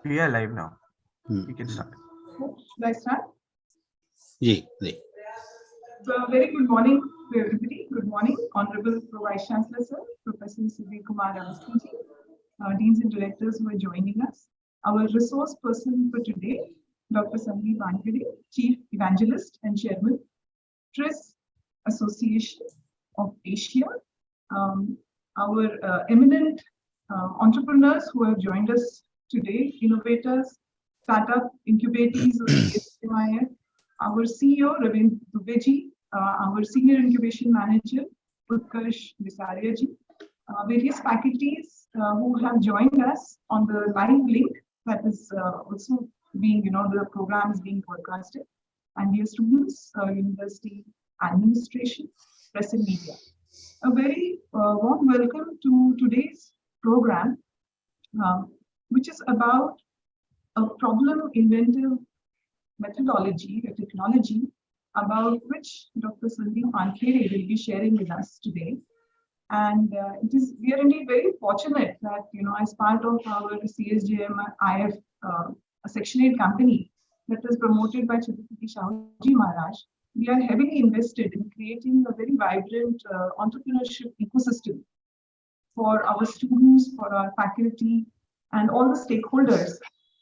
We are live now. We can start. Should I start? Ji. Very good morning to everybody. Good morning, Honorable Vice Chancellor Sir, Professor Sudhir Kumar Avasthi, Deans and Directors who are joining us. Our resource person for today, Dr. Sandeep Wankhede, Chief Evangelist and Chairman, TRIZ Association of Asia. Our eminent entrepreneurs who have joined us today, innovators, startup incubatees of CSMIF, our CEO, Ravindra Dubeji, our Senior Incubation Manager, Utkarsh Bisariaji, various faculties who have joined us on the live link that is also being, the program is being broadcasted, and dear students, university administration, press and media. A very warm welcome to today's program, which is about a problem inventive methodology, a technology about which Dr. Sandeep Wankhede will be sharing with us today. And we are indeed very fortunate that, as part of our CSJM-IF, a Section 8 company that is promoted by Chhatrapati Shahuji Maharaj, we are heavily invested in creating a very vibrant entrepreneurship ecosystem for our students, for our faculty, and all the stakeholders.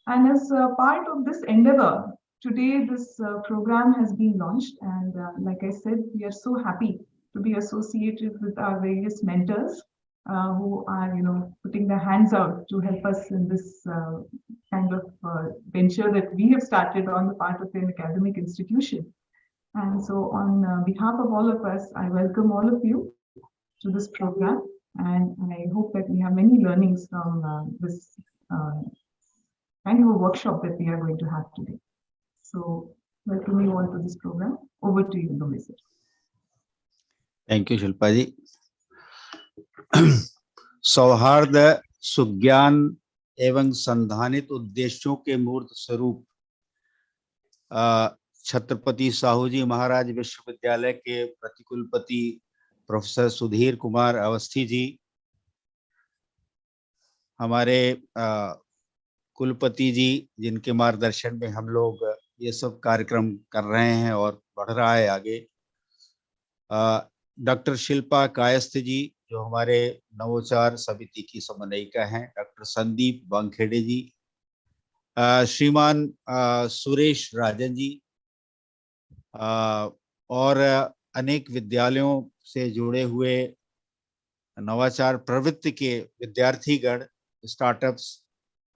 And as part of this endeavor, today this program has been launched, and like I said, we are so happy to be associated with our various mentors who are, putting their hands out to help us in this kind of venture that we have started on the part of an academic institution. And so on behalf of all of us, I welcome all of you to this program, and I hope that we have many learnings from this kind of a workshop that we are going to have today. So welcome you all to this program. Over to you, Domestic. Thank you, Shilpa ji. सौहार्द, सुज्ञान एवं संधानित उद्देश्यों के मूर्त स्वरूप छत्रपति साहूजी महाराज विश्वविद्यालय के प्रतिकुलपति professor Sudhir Kumar Awasthi ji, हमारे कुलपति जी, जिनके मार्गदर्शन में हम लोग ये सब कार्यक्रम कर रहे हैं और बढ़ रहा है आगे, डॉक्टर शिल्पा कायस्थ जी जो हमारे नवोचार समिति की समन्वयिका हैं, डॉक्टर संदीप वानखेड़े जी, श्रीमान सुरेश राजन जी, और अनेक विद्यालयों से जुड़े हुए नवाचार प्रवृत्ति के विद्यार्थीगण, स्टार्टअप्स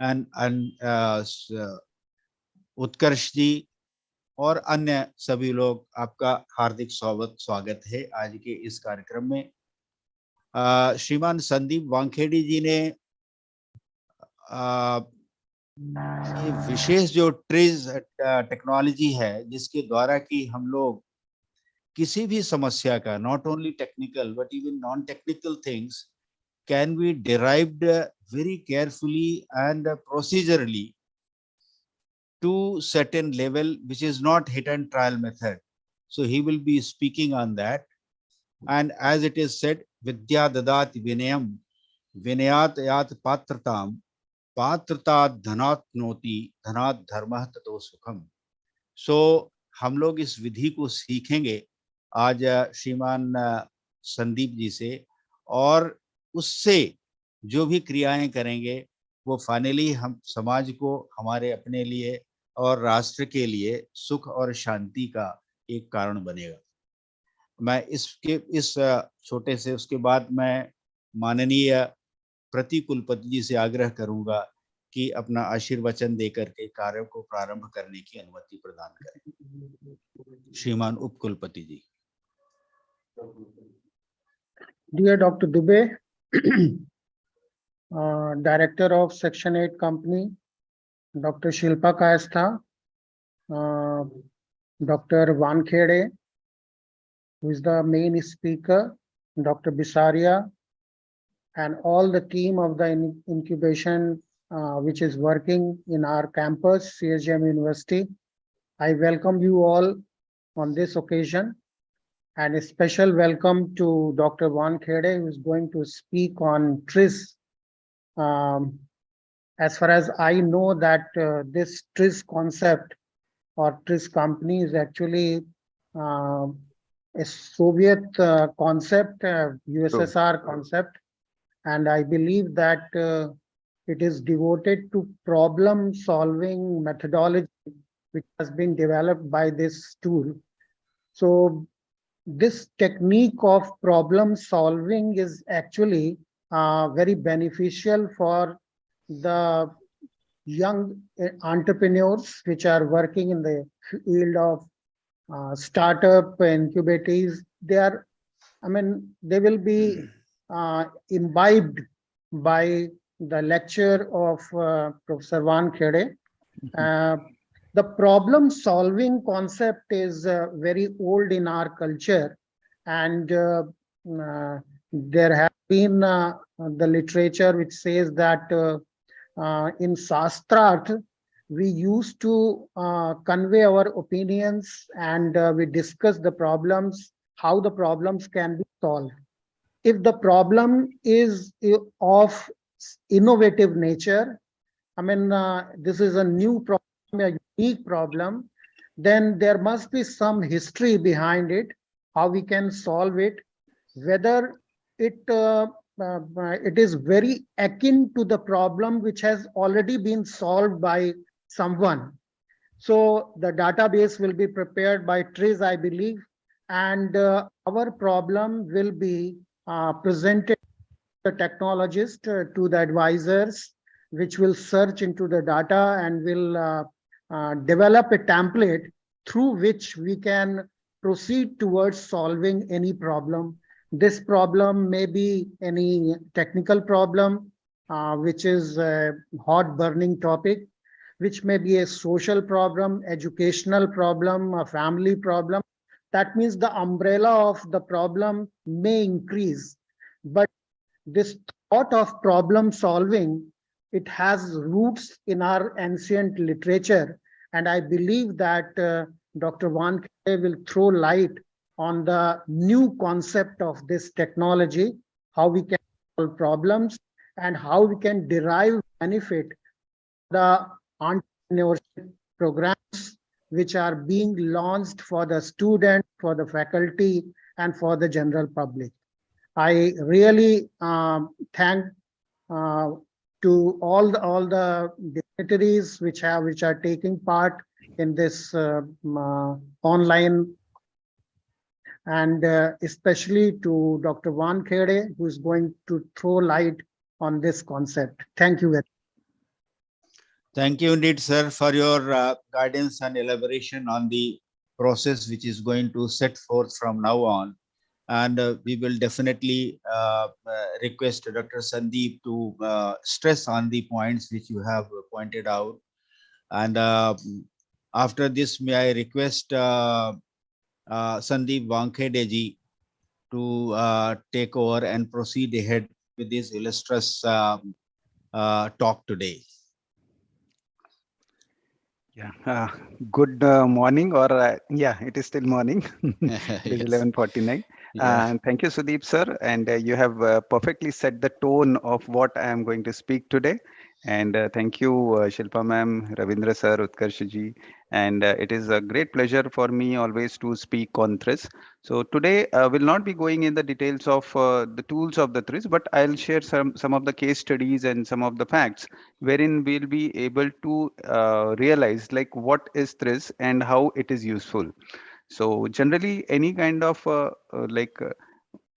एंड उत्कर्ष जी और अन्य सभी लोग, आपका हार्दिक स्वागत है आज के इस कार्यक्रम में। श्रीमान संदीप वानखेड़े जी ने ये विशेष जो ट्रिज टेक्नोलॉजी है, जिसके द्वारा कि हम लोग किसी भी समस्या का, not only technical but even non technical things can be derived very carefully and procedurally to certain level, which is not hit and trial method. So he will be speaking on that. And as it is said, vidya dadat vinayam vinayat yat patratam patrata dhanat noti dhanat dharmah tato sukham. So हम लोग इस विधि को सीखेंगे आज श्रीमान संदीप जी से, और उससे जो भी क्रियाएं करेंगे वो फाइनली हम समाज को, हमारे अपने लिए और राष्ट्र के लिए सुख और शांति का एक कारण बनेगा। मैं इस छोटे से उसके बाद मैं माननीय प्रतिकुलपति जी से आग्रह करूंगा कि अपना आशीर्वचन देकर के कार्य को प्रारंभ करने की अनुमति प्रदान करें। श्रीमान उपकुलपति जी। Dear Dr. Dubey, Director of Section 8 Company, Dr. Shilpa Kayastha, Dr. Wankhede, who is the main speaker, Dr. Bisaria, and all the team of the incubation which is working in our campus, CSJM University. I welcome you all on this occasion, and a special welcome to Dr. Wankhede, who is going to speak on TRIZ as far as I know that this TRIZ concept or TRIZ company is actually uh, a Soviet concept, USSR concept, and I believe that it is devoted to problem solving methodology which has been developed by this tool. So this technique of problem solving is actually very beneficial for the young entrepreneurs which are working in the field of startup incubators. They are, I mean, they will be imbibed by the lecture of Professor Wankhede. The problem solving concept is very old in our culture, and there have been the literature which says that in Shastrat, we used to convey our opinions, and we discuss the problems, how the problems can be solved. If the problem is of innovative nature, I mean, this is a new problem, a unique problem, then there must be some history behind it, how we can solve it, whether it is very akin to the problem which has already been solved by someone. So the database will be prepared by TRIZ, I believe, and our problem will be presented to the technologist, to the advisors, which will search into the data and will develop a template through which we can proceed towards solving any problem. This problem may be any technical problem, which is a hot burning topic, which may be a social problem, educational problem, a family problem. That means the umbrella of the problem may increase. But this thought of problem solving, it has roots in our ancient literature. And I believe that Dr. Wankhede will throw light on the new concept of this technology, how we can solve problems and how we can derive benefit the entrepreneurship programs which are being launched for the student, for the faculty, and for the general public. I really thank to all the dignitaries which are taking part in this online, and especially to Dr. Wankhede, who is going to throw light on this concept. Thank you very much. Thank you indeed, sir, for your guidance and elaboration on the process which is going to set forth from now on. And we will definitely request Dr. Sandeep to stress on the points which you have pointed out. And after this, may I request Sandeep Wankhede ji to take over and proceed ahead with this illustrious talk today. Yeah, good morning, or yeah, it is still morning. It is 11:49. And thank you, Sudeep sir. And you have perfectly set the tone of what I am going to speak today. And thank you, Shilpa ma'am, Ravindra sir, Utkarsh ji. And it is a great pleasure for me always to speak on TRIZ. So today will not be going in the details of the tools of the TRIZ, but I'll share some of the case studies and some of the facts wherein we'll be able to realize like what is TRIZ and how it is useful. So generally any kind of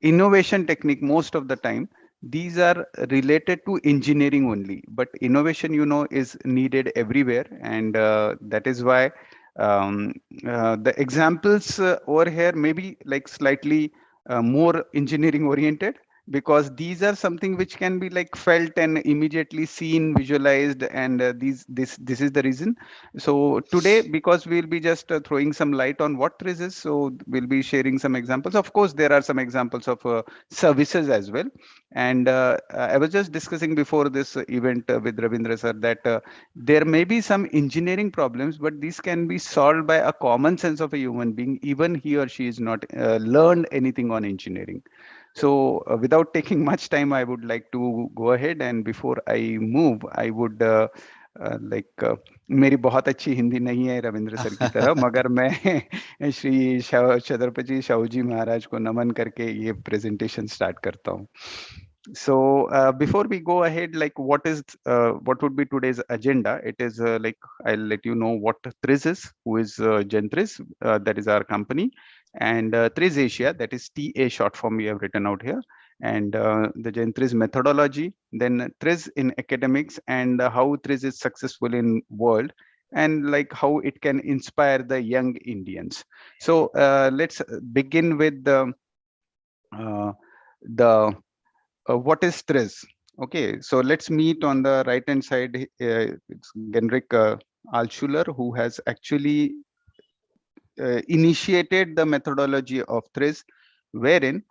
innovation technique, most of the time these are related to engineering only, but innovation, you know, is needed everywhere. And that is why the examples over here may be like slightly more engineering oriented, because these are something which can be like felt and immediately seen, visualized, and this is the reason. So today, because we'll be just throwing some light on what TRIZ is, so we'll be sharing some examples. Of course, there are some examples of services as well. And I was just discussing before this event with Ravindra sir that there may be some engineering problems, but these can be solved by a common sense of a human being, even he or she is not learned anything on engineering. So without taking much time, I would like to go ahead, and before I move, I would मेरी बहुत अच्छी हिंदी नहीं है Ravindra sir की तरह, मगर मैं श्री छत्रपति शाहू जी महाराज को नमन करके ये प्रेजेंटेशन स्टार्ट करता हूँ. So before we go ahead, like what would be today's agenda? It is like I'll let you know what TRIZ is, who is TRIZ, that is our company, and TRIZ Asia, that is TA short form we have written out here, and the TRIZ methodology, then TRIZ in academics, and how TRIZ is successful in world, and like how it can inspire the young Indians. So let's begin with the what is TRIZ? Okay, so let's meet on the right hand side. It's Genrik Altschuler, who has actually initiated the methodology of TRIZ, wherein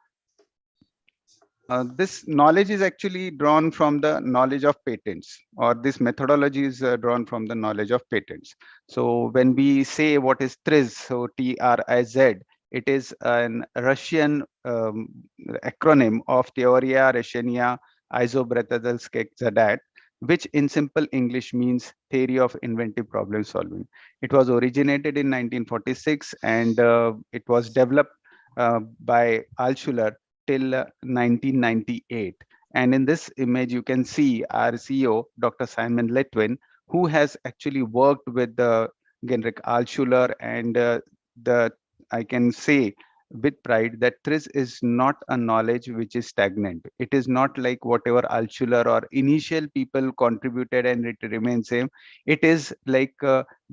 this knowledge is actually drawn from the knowledge of patents, or this methodology is drawn from the knowledge of patents. So when we say what is TRIZ, so TRIZ, it is an Russian acronym of Teoria Reshenia Isobretadelsky Zadat, which in simple English means theory of inventive problem solving. It was originated in 1946, and it was developed by Altschuler till 1998. And in this image, you can see our CEO, Dr. Simon Letwin, who has actually worked with Genrik Altschuler, and I can say with pride that TRIZ is not a knowledge which is stagnant. It is not like whatever Altschuler or initial people contributed and it remains same. It is like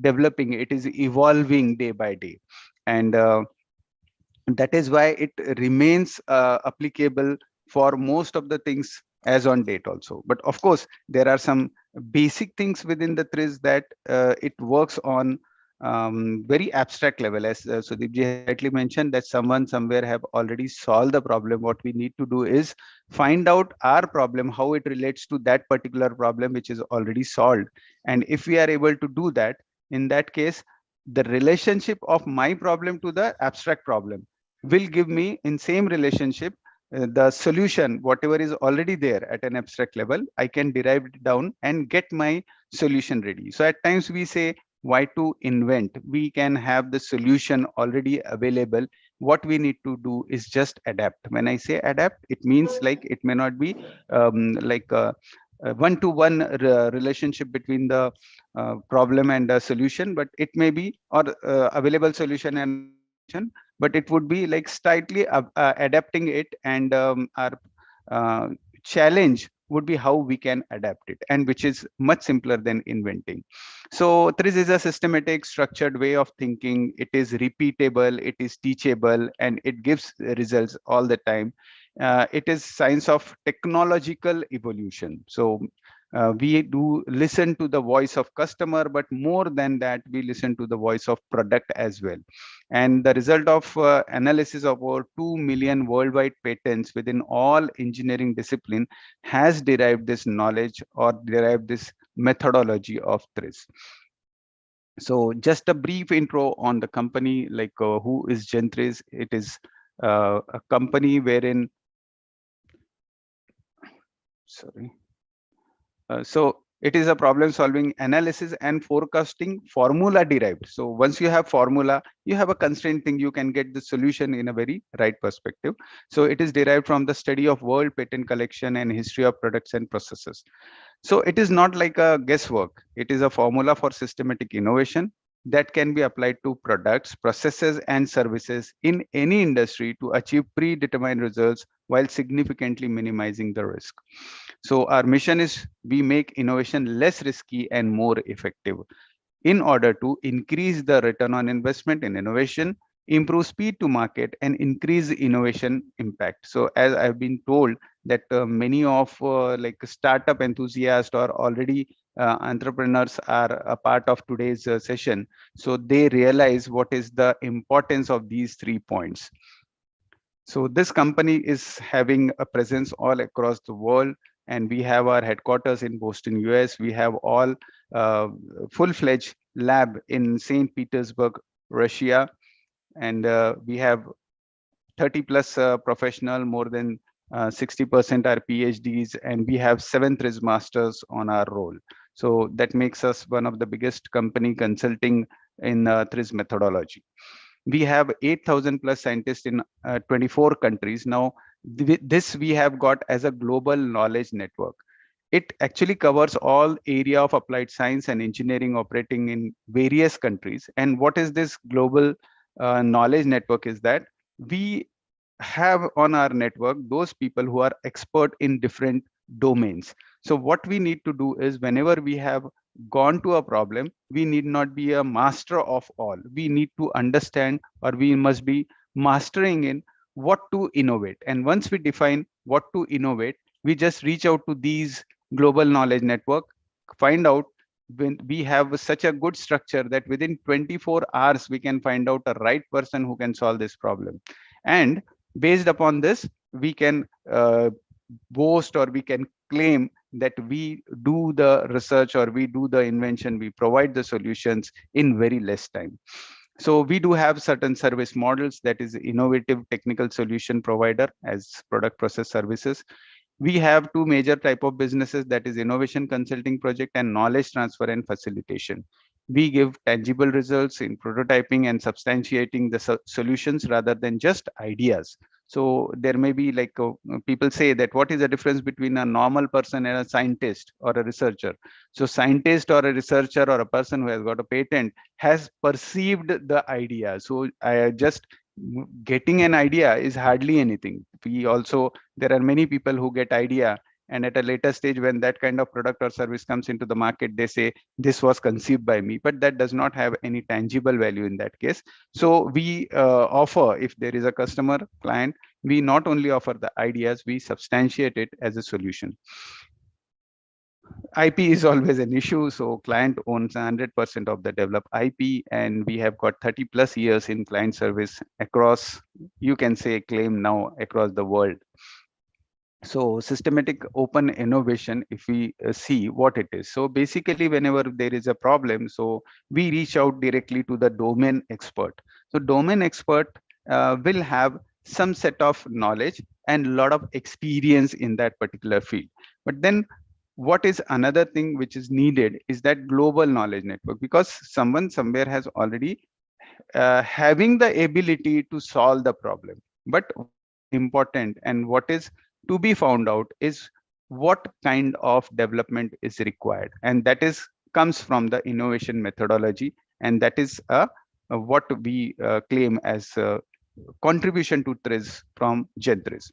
developing, it is evolving day by day. And that is why it remains applicable for most of the things as on date also. But of course, there are some basic things within the TRIZ that it works on very abstract level. As Sudeep ji rightly mentioned, that someone somewhere have already solved the problem. What we need to do is find out our problem, how it relates to that particular problem which is already solved. And if we are able to do that, in that case, the relationship of my problem to the abstract problem will give me in same relationship the solution, whatever is already there at an abstract level, I can derive it down and get my solution ready. So at times we say, why to invent? We can have the solution already available. What we need to do is just adapt. When I say adapt, it means like it may not be like a one-to-one relationship between the problem and the solution, but it may be, or available solution and solution, but it would be like slightly adapting it, and our challenge would be how we can adapt it, and which is much simpler than inventing. So TRIZ is a systematic, structured way of thinking. It is repeatable, it is teachable, and it gives results all the time. It is science of technological evolution. So we do listen to the voice of customer, but more than that, we listen to the voice of product as well. And the result of analysis of over 2 million worldwide patents within all engineering discipline has derived this knowledge, or derived this methodology of TRIZ. So just a brief intro on the company, like who is TRIZ? It is a company wherein, sorry. So it is a problem solving, analysis and forecasting formula derived. So once you have formula, you have a constraint thing, you can get the solution in a very right perspective. So it is derived from the study of world patent collection and history of products and processes. So it is not like a guesswork. It is a formula for systematic innovation that can be applied to products, processes, and services in any industry to achieve predetermined results while significantly minimizing the risk. So our mission is we make innovation less risky and more effective in order to increase the return on investment in innovation, improve speed to market, and increase innovation impact. So as I've been told that many of like startup enthusiasts or already entrepreneurs are a part of today's session. So they realize what is the importance of these 3 points. So this company is having a presence all across the world, and we have our headquarters in Boston, US. We have all full-fledged lab in St. Petersburg, Russia, and we have 30 plus professional, more than 60% are PhDs, and we have 7 TRIZ masters on our roll. So that makes us one of the biggest company consulting in TRIZ methodology. We have 8,000 plus scientists in 24 countries. Now, this we have got as a global knowledge network. It actually covers all area of applied science and engineering operating in various countries. And what is this global knowledge network is that we have on our network those people who are expert in different domains. So what we need to do is, whenever we have gone to a problem, we need not be a master of all. We need to understand, or we must be mastering in what to innovate. And once we define what to innovate, we just reach out to these global knowledge network, find out. When we have such a good structure that within 24 hours we can find out a right person who can solve this problem. And based upon this, we can boast, or we can claim that we do the research, or we do the invention, we provide the solutions in very less time. So we do have certain service models, that is innovative technical solution provider as product process services. We have two major type of businesses, that is innovation consulting project and knowledge transfer and facilitation. We give tangible results in prototyping and substantiating the solutions rather than just ideas. So there may be like people say that what is the difference between a normal person and a scientist or a researcher? So scientist or a researcher or a person who has got a patent has perceived the idea. So I just getting an idea is hardly anything. We also, there are many people who get idea, and at a later stage when that kind of product or service comes into the market, they say this was conceived by me, but that does not have any tangible value in that case. So we offer, if there is a customer client, we not only offer the ideas, we substantiate it as a solution. IP is always an issue. So client owns 100% of the developed IP, and we have got 30 plus years in client service across, you can say, claim now across the world. So systematic open innovation, if we see what it is. So basically, whenever there is a problem, so we reach out directly to the domain expert. So domain expert will have some set of knowledge and a lot of experience in that particular field. But then what is another thing which is needed is that global knowledge network, because someone somewhere has already having the ability to solve the problem. But important and what is to be found out is what kind of development is required, and that is comes from the innovation methodology, and that is what we claim as contribution to TRIZ from TRIZ.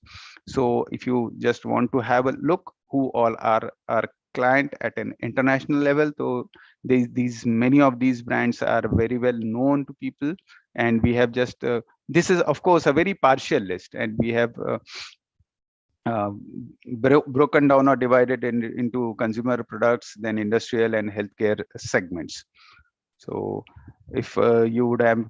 So if you just want to have a look who all are our client at an international level, so these many of these brands are very well known to people, and we have just this is of course a very partial list, and we have broken down or divided into consumer products, then industrial and healthcare segments. So if you would have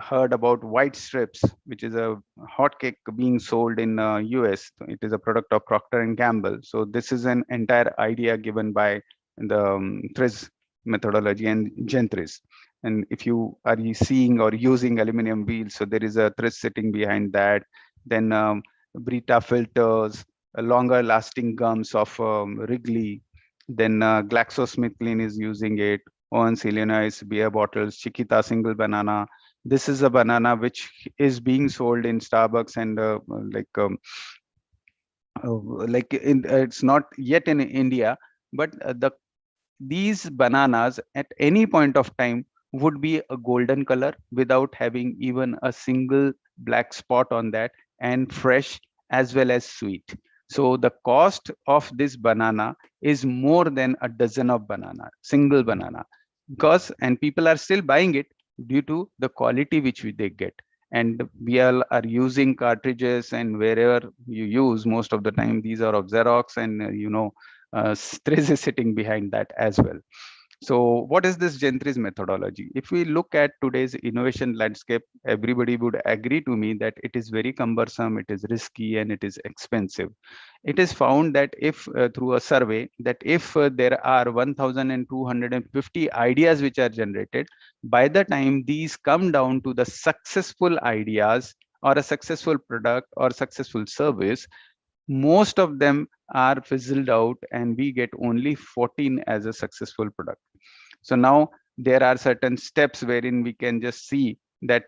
heard about white strips, which is a hot cake being sold in US. It is a product of Procter and Gamble. So this is an entire idea given by the TRIZ methodology and TRIZ. And if you are seeing or using aluminum wheels, so there is a TRIZ sitting behind that. Then Brita filters, longer lasting gums of Wrigley. Then GlaxoSmithKline is using it. Owens Illinois beer bottles, Chiquita single banana. This is a banana which is being sold in Starbucks, and it's not yet in India, but these bananas at any point of time would be a golden color without having even a single black spot on that, and fresh as well as sweet. So the cost of this banana is more than a dozen of banana, single banana, because and people are still buying it due to the quality which they get. And we all are using cartridges, and wherever you use, most of the time these are of Xerox, and TRIZ is sitting behind that as well. So what is this TRIZ methodology? If we look at today's innovation landscape, everybody would agree to me that it is very cumbersome, it is risky, and it is expensive. It is found that if through a survey, that if there are 1,250 ideas which are generated, by the time these come down to the successful ideas, or a successful product or successful service, most of them are fizzled out and we get only 14 as a successful product. So now there are certain steps wherein we can just see that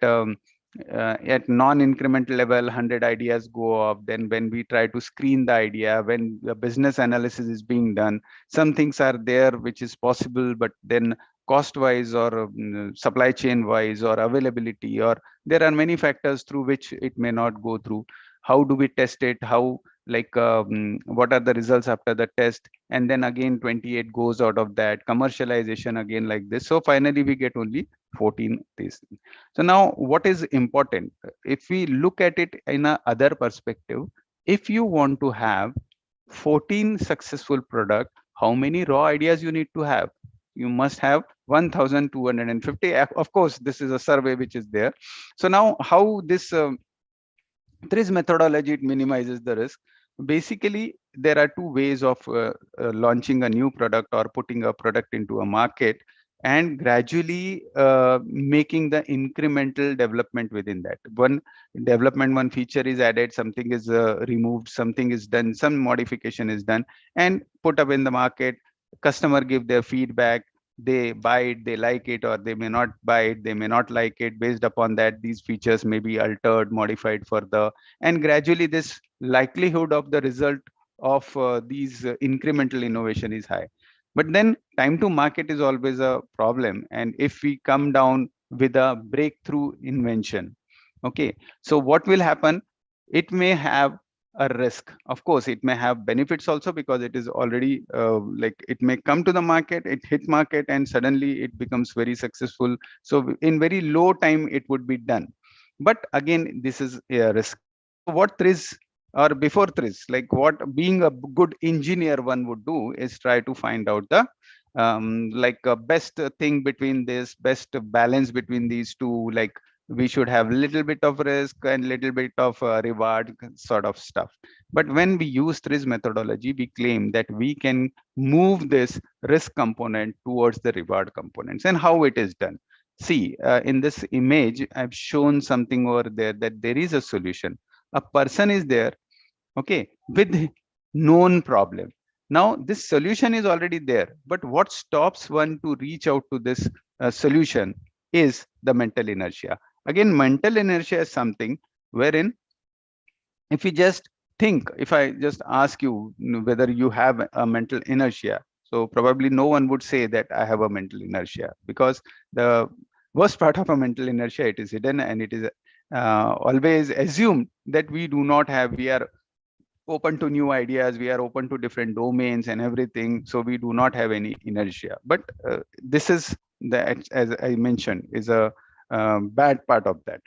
at non-incremental level 100 ideas go off. Then when we try to screen the idea, when the business analysis is being done, some things are there which is possible, but then cost wise or supply chain wise or availability, or there are many factors through which it may not go through. How do we test it? How, like what are the results after the test? And then again 28 goes out of that, commercialization again, like this. So finally we get only 14 these. So now what is important, if we look at it in a other perspective, if you want to have 14 successful product, how many raw ideas you need to have? You must have 1250. Of course this is a survey which is there. So now how this TRIZ methodology, it minimizes the risk. Basically, there are two ways of launching a new product or putting a product into a market, and gradually making the incremental development within that. One development, one feature is added, something is removed, something is done, some modification is done, and put up in the market. Customer give their feedback, they buy it, they like it, or they may not buy it, they may not like it. Based upon that, these features may be altered, modified further, and gradually this likelihood of the result of these incremental innovation is high. But then time to market is always a problem, and if we come down with a breakthrough invention, okay, so what will happen? It may have a risk. Of course it may have benefits also, because it is already like it may come to the market, it hit market, and suddenly it becomes very successful. So in very low time it would be done, but again this is a risk. What TRIZ, or before TRIZ, like what being a good engineer one would do is try to find out the like best thing between this, best balance between these two. Like we should have little bit of risk and little bit of reward sort of stuff. But when we use TRIZ methodology, we claim that we can move this risk component towards the reward components. And how it is done? See, in this image, I've shown something over there, that there is a solution. A person is there, okay, with known problem. Now this solution is already there, but what stops one to reach out to this solution is the mental inertia. Again, mental inertia is something wherein if you just think, if I just ask you whether you have a mental inertia, so probably no one would say that I have a mental inertia, because the worst part of a mental inertia, it is hidden, and it is always assumed that we do not have. We are open to new ideas, we are open to different domains and everything, so we do not have any inertia. But this is the, as I mentioned, is a bad part of that.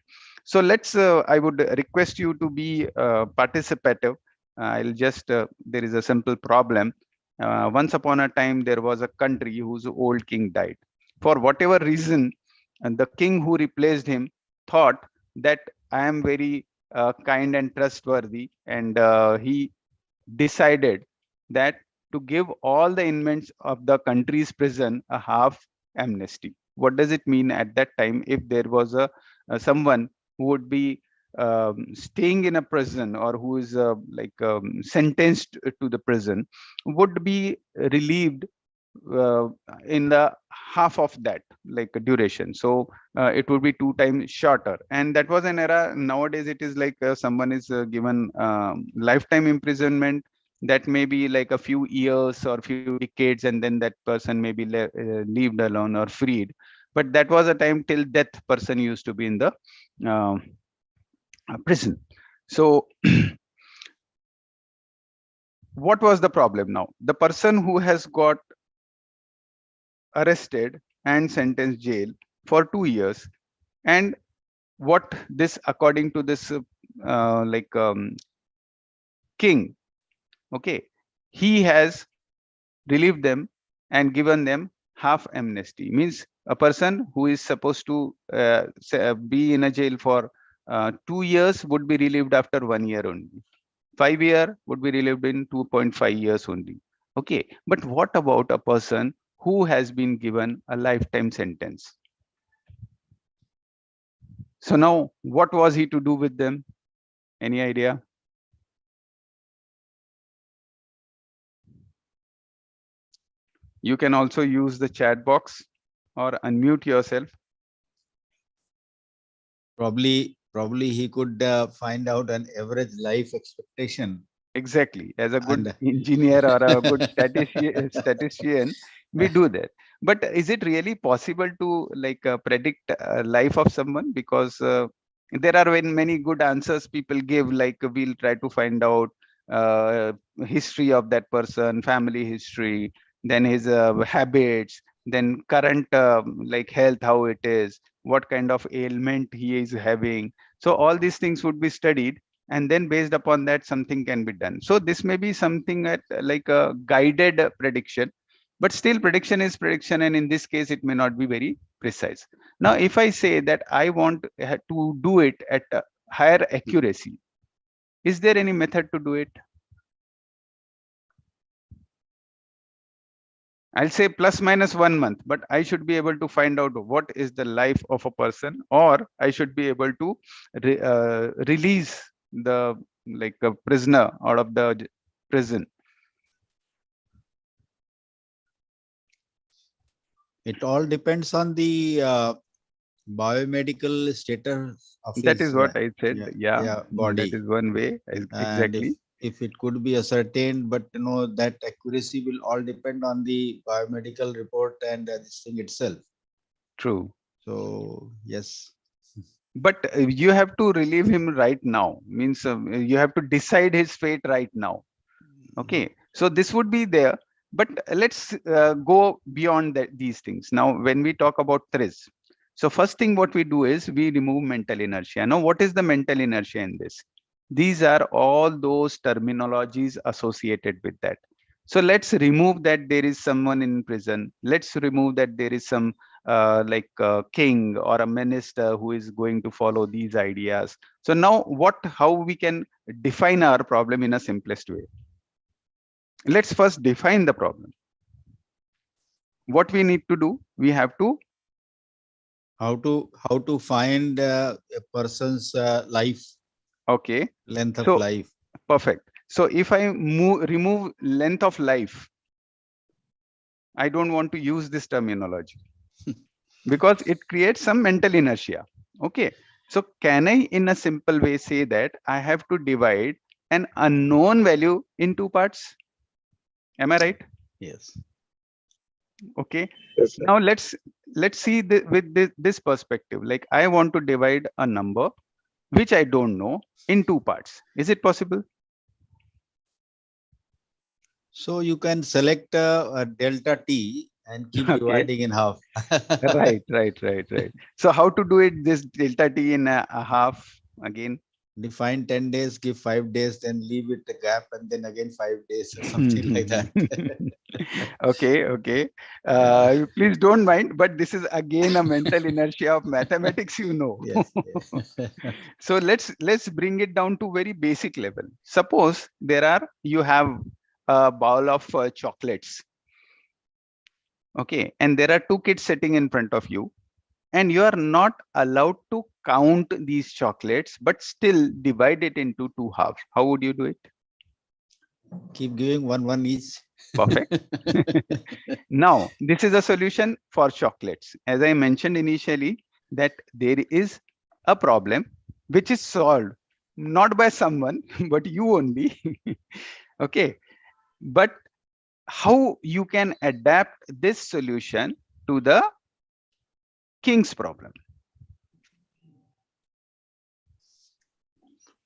So let's I would request you to be participative. I'll just there is a simple problem. Once upon a time there was a country whose old king died. For whatever reason, and the king who replaced him thought that I am very kind and trustworthy, and he decided that to give all the inmates of the country's prison a half amnesty. What does it mean at that time? If there was a someone who would be staying in a prison, or who is sentenced to the prison, would be relieved in the half of that like duration. So it would be 2 times shorter, and that was an era. Nowadays it is like someone is given lifetime imprisonment, that may be like a few years or few decades, and then that person may be leaved alone or freed. But that was a time till death person used to be in the prison. So what was the problem? Now the person who has got arrested and sentenced jail for 2 years, and what this, according to this king, okay, he has relieved them and given them half amnesty. Means a person who is supposed to be in a jail for 2 years would be relieved after 1 year only. 5 year would be relieved in 2.5 years only. Okay, but what about a person who has been given a lifetime sentence? So now what was he to do with them? Any idea? You can also use the chat box or unmute yourself. Probably he could find out an average life expectation. Exactly. As a good And engineer or a good statistician, we do that. But is it really possible to like predict life of someone? Because there are many good answers people give, like we'll try to find out uh, history of that person, family history, then his habits, then current like health, how it is, what kind of ailment he is having. So all these things would be studied, and then based upon that something can be done. So this may be something at like a guided prediction, but still prediction is prediction, and in this case it may not be very precise. Now if I say that I want to do it at a higher accuracy, is there any method to do it? I'll say plus minus 1 month, but I should be able to find out what is the life of a person, or I should be able to release the like a prisoner out of the prison. it all depends on the biomedical status of That his is what I said. Yeah, body. that is one way. And Exactly. if it could be ascertained, but you know that accuracy will all depend on the biomedical report and this thing itself. True. So yes. But you have to relieve him right now. Means you have to decide his fate right now. Okay. So this would be there. But let's go beyond these things. Now, when we talk about TRIZ, so first thing what we do is we remove mental inertia. Now, what is the mental inertia in this? These are all those terminologies associated with that. So let's remove that there is someone in prison. Let's remove that there is some like a king or a minister who is going to follow these ideas. So now how we can define our problem in a simplest way? Let's first define the problem. What we need to do, we have to how to find a person's life, okay, length of so life. perfect. So if I remove length of life, I don't want to use this terminology because it creates some mental inertia. Okay, so can I in a simple way say that I have to divide an unknown value in two parts? Am I right? Yes. Okay. Yes, Now let's see with this perspective. Like I want to divide a number which I don't know in two parts. Is it possible? So you can select a delta t and keep Okay. dividing in half. Right. So how to do it? This delta t in a half again. Define 10 days, give 5 days, then leave it a gap, and then again 5 days or something like that. Okay. Please don't mind, but this is again a mental inertia of mathematics, you know. Yes. So let's bring it down to very basic level. Suppose you have a bowl of chocolates. Okay, and there are two kids sitting in front of you, and you are not allowed to count these chocolates, but still divide it into two halves. How would you do it? Keep giving one each. Perfect. Now, this is a solution for chocolates. As I mentioned initially, that there is a problem which is solved not by someone, but you only. Okay. But how you can adapt this solution to the king's problem?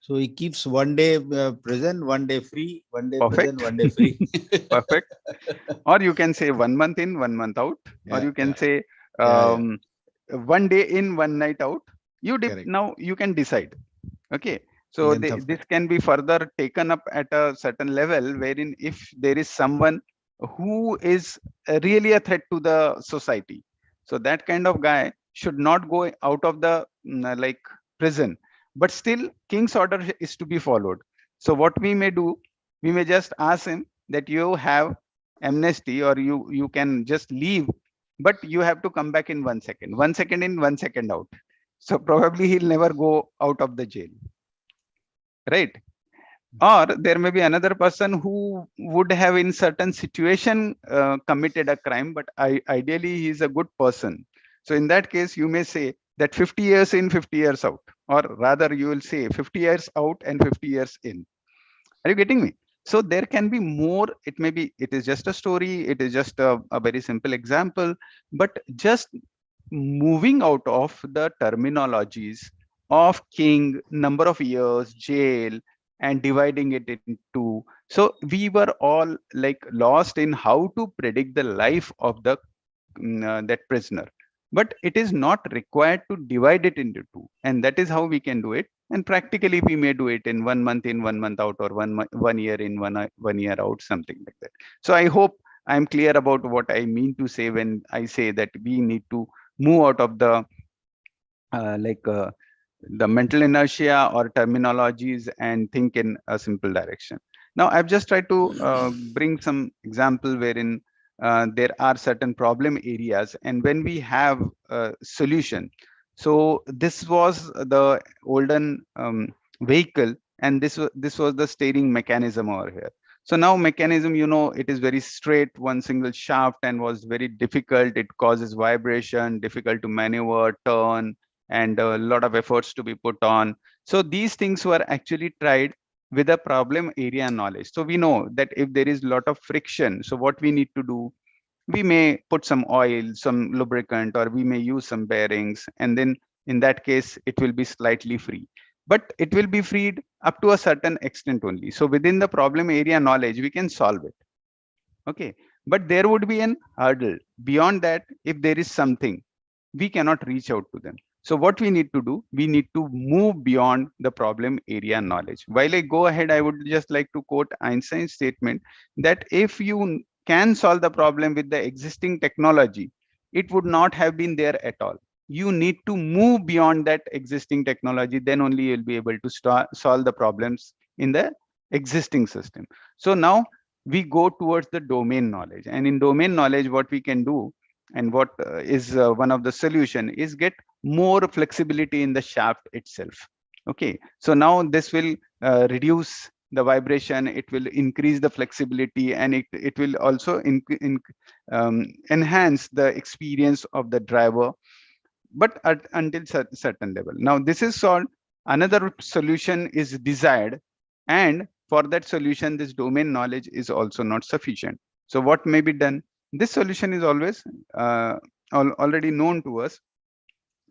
So he keeps one day present, one day free, one day Perfect. present, one day free. Perfect. Or you can say 1 month in, 1 month out, or you can say 1 day in, 1 night out. Now you can decide. Okay. So this can be further taken up at a certain level, wherein if there is someone who is really a threat to the society, so that kind of guy should not go out of the like prison, but still king's order is to be followed. So what we may do, we may just ask him that you have amnesty, or you can just leave, but you have to come back in 1 second. 1 second in, 1 second out. So probably he'll never go out of the jail, right? Or there may be another person who would have in certain situation committed a crime, but ideally he is a good person. So in that case, you may say that 50 years in, 50 years out, or rather you will say 50 years out and 50 years in. Are you getting me? So there can be more. It may be, it is just a story, it is just a very simple example, but just moving out of the terminologies of king, number of years, jail, and dividing it into. So we were all like lost in how to predict the life of the that prisoner. But it is not required to divide it into two, and that is how we can do it. And practically we may do it in 1 month in, 1 month out, or 1 year in, 1 year out, something like that. So I hope I'm clear about what I mean to say when I say that we need to move out of the the mental inertia or terminologies and think in a simple direction. Now I've just tried to bring some example wherein there are certain problem areas, and when we have a solution. So this was the olden vehicle, and this was the steering mechanism over here. So now mechanism, you know, it is very straight, one single shaft, and was very difficult. It causes vibration, difficult to maneuver, turn, and a lot of efforts to be put on. So these things were actually tried with a problem area knowledge. So we know that if there is a lot of friction, so what we need to do, we may put some oil, some lubricant, or we may use some bearings, and then in that case it will be slightly free, but it will be freed up to a certain extent only. So within the problem area knowledge we can solve it. Okay, but there would be an hurdle beyond that. If there is something, we cannot reach out to them. So what we need to do, we need to move beyond the problem area knowledge. While I go ahead, I would just like to quote Einstein's statement that if you can solve the problem with the existing technology, it would not have been there at all. You need to move beyond that existing technology, then only you'll be able to solve the problems in the existing system. So now we go towards the domain knowledge, and in domain knowledge what we can do, and what is one of the solution, is get more flexibility in the shaft itself. Okay, so now this will reduce the vibration, it will increase the flexibility, and it will also enhance the experience of the driver, but until certain level. Now this is solved, another solution is desired, and for that solution this domain knowledge is also not sufficient. So what may be done, this solution is always already known to us,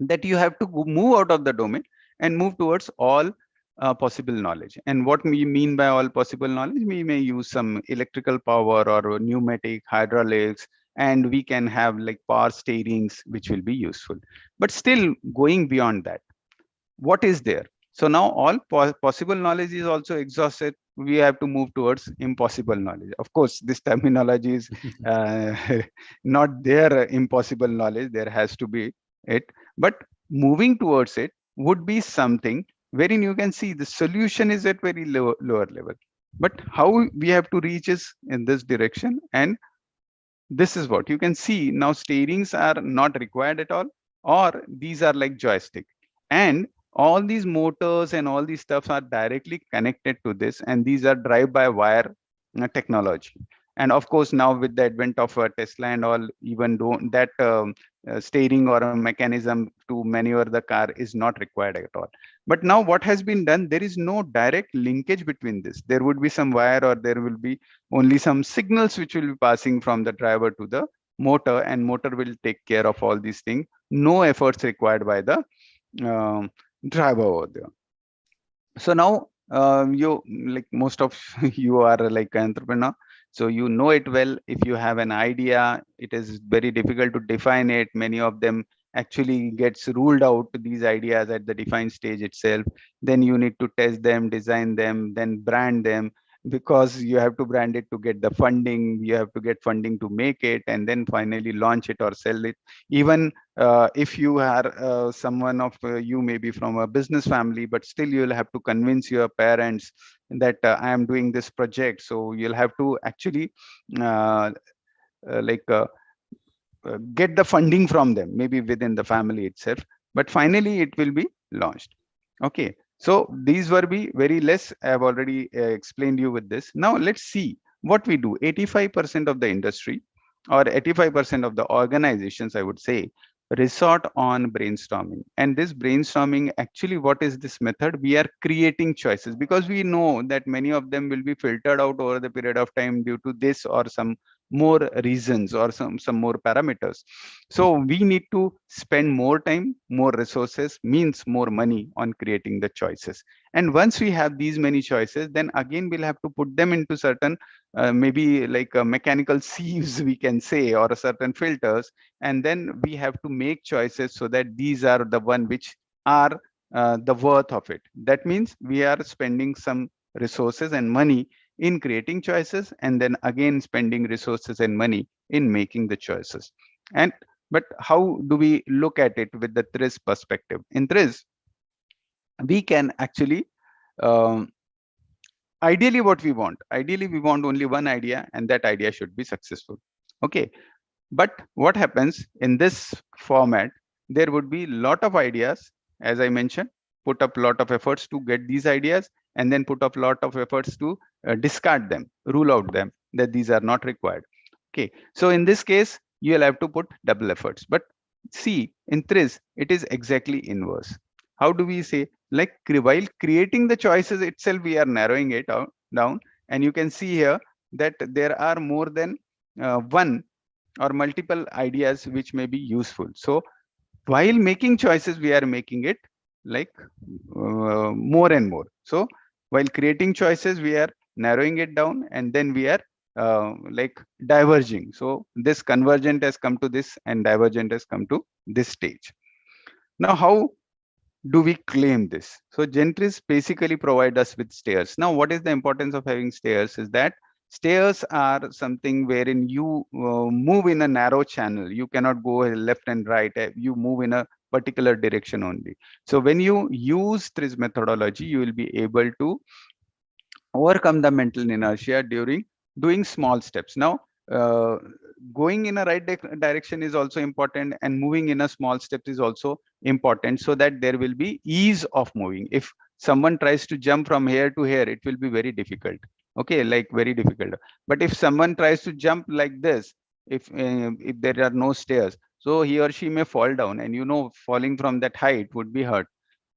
that you have to move out of the domain and move towards all possible knowledge. And what we mean by all possible knowledge, we may use some electrical power or pneumatic, hydraulics, and we can have like power steerings, which will be useful. But still going beyond that, what is there? So now all possible knowledge is also exhausted. We have to move towards impossible knowledge. Of course, this terminology is not there, impossible knowledge, there has to be it. But moving towards it would be something wherein you can see the solution is at very lower level. But how we have to reach is in this direction, and this is what you can see. Now steerings are not required at all, or these are like joystick, and all these motors and all these stuff are directly connected to this, and these are drive by wire technology. And of course now with the advent of Tesla and all, even though that steering or a mechanism to maneuver the car is not required at all. But now what has been done, there is no direct linkage between this. There would be some wire, or there will be only some signals which will be passing from the driver to the motor, and motor will take care of all these things. No efforts required by the driver over there. So now you, like most of you are like entrepreneur, so you know it well. If you have an idea, it is very difficult to define it. Many of them actually gets ruled out, these ideas, at the defined stage itself. Then you need to test them, design them, then brand them, because you have to brand it to get the funding, you have to get funding to make it, and then finally launch it or sell it. Even if you are someone of you may be from a business family, but still you'll have to convince your parents that I am doing this project. So you'll have to actually get the funding from them, maybe within the family itself. but finally it will be launched. Okay, so these were be very less. I have already explained you with this. Now let's see what we do. 85% of the industry, or 85% of the organizations, I would say, resort on brainstorming. And this brainstorming, actually, what is this method? We are creating choices, because we know that many of them will be filtered out over the period of time due to this or some more reasons or some more parameters. So we need to spend more time, more resources, means more money on creating the choices. And once we have these many choices, then again we'll have to put them into certain maybe like mechanical sieves, we can say, or certain filters, and then we have to make choices so that these are the one which are the worth of it. That means we are spending some resources and money in creating choices, and then again spending resources and money in making the choices. And but how do we look at it with the TRIZ perspective? In TRIZ, we can actually ideally what we want, only one idea, and that idea should be successful. Okay, but what happens in this format, there would be lot of ideas, as I mentioned, put up lot of efforts to get these ideas, and then put up lot of efforts to discard them, rule out them, that these are not required. Okay, so in this case you'll have to put double efforts. But see, in TRIZ it is exactly inverse. How do we say? Like while creating the choices itself, we are narrowing it down, and you can see here that there are more than one or multiple ideas which may be useful. So while making choices, we are making it like more and more. So while creating choices, we are narrowing it down, and then we are like diverging. So this convergent has come to this, and divergent has come to this stage. Now, how do we claim this? So Gentries basically provide us with stairs. Now, what is the importance of having stairs is that stairs are something wherein you move in a narrow channel. You cannot go left and right. You move in a particular direction only. So when you use TRIZ methodology, you will be able to overcome the mental inertia during doing small steps. Now, going in a right direction is also important, and moving in a small step is also important, so that there will be ease of moving. If someone tries to jump from here to here, it will be very difficult. Okay, like very difficult. But if someone tries to jump like this, if there are no stairs, so he or she may fall down, and falling from that height would be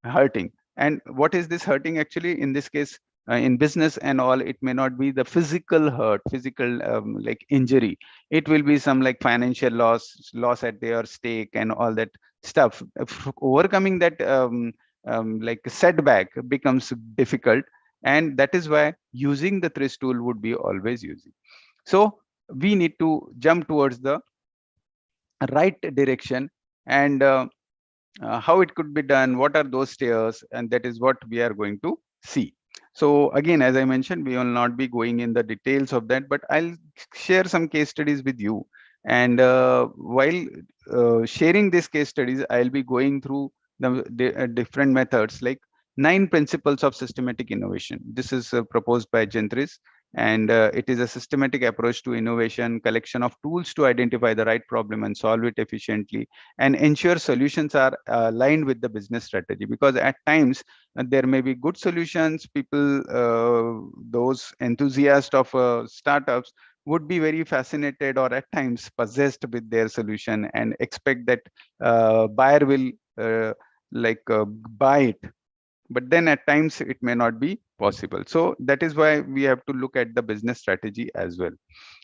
hurting. And what is this hurting actually? In this case, in business and all, it may not be the physical hurt, physical like injury. It will be some like financial loss at their stake and all that stuff. Overcoming that like setback becomes difficult, and that is why using the TRIZ tool would be always using. So we need to jump towards the right direction, and how it could be done, what are those stairs, and that is what we are going to see. So again, as I mentioned, we will not be going in the details of that, but I'll share some case studies with you. And while sharing these case studies, I'll be going through the different methods, like 9 principles of systematic innovation. This is proposed by Gentries, and it is a systematic approach to innovation, collection of tools to identify the right problem and solve it efficiently, and ensure solutions are aligned with the business strategy. Because at times there may be good solutions, people, those enthusiasts of startups would be very fascinated or at times possessed with their solution and expect that buyer will buy it, but then at times it may not be possible. So that is why we have to look at the business strategy as well.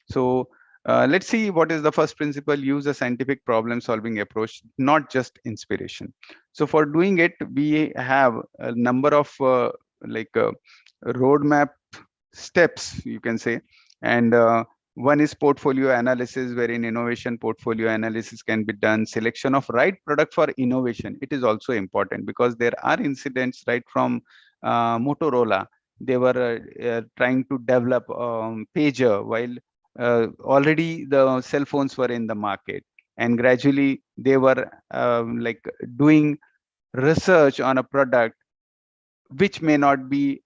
So let's see, what is the first principle? Use a scientific problem solving approach, not just inspiration. So for doing it, we have a number of roadmap steps, you can say. And one is portfolio analysis, wherein innovation portfolio analysis can be done. Selection of right product for innovation. It is also important, because there are incidents right from Motorola. They were trying to develop pager while already the cell phones were in the market, and gradually they were doing research on a product which may not be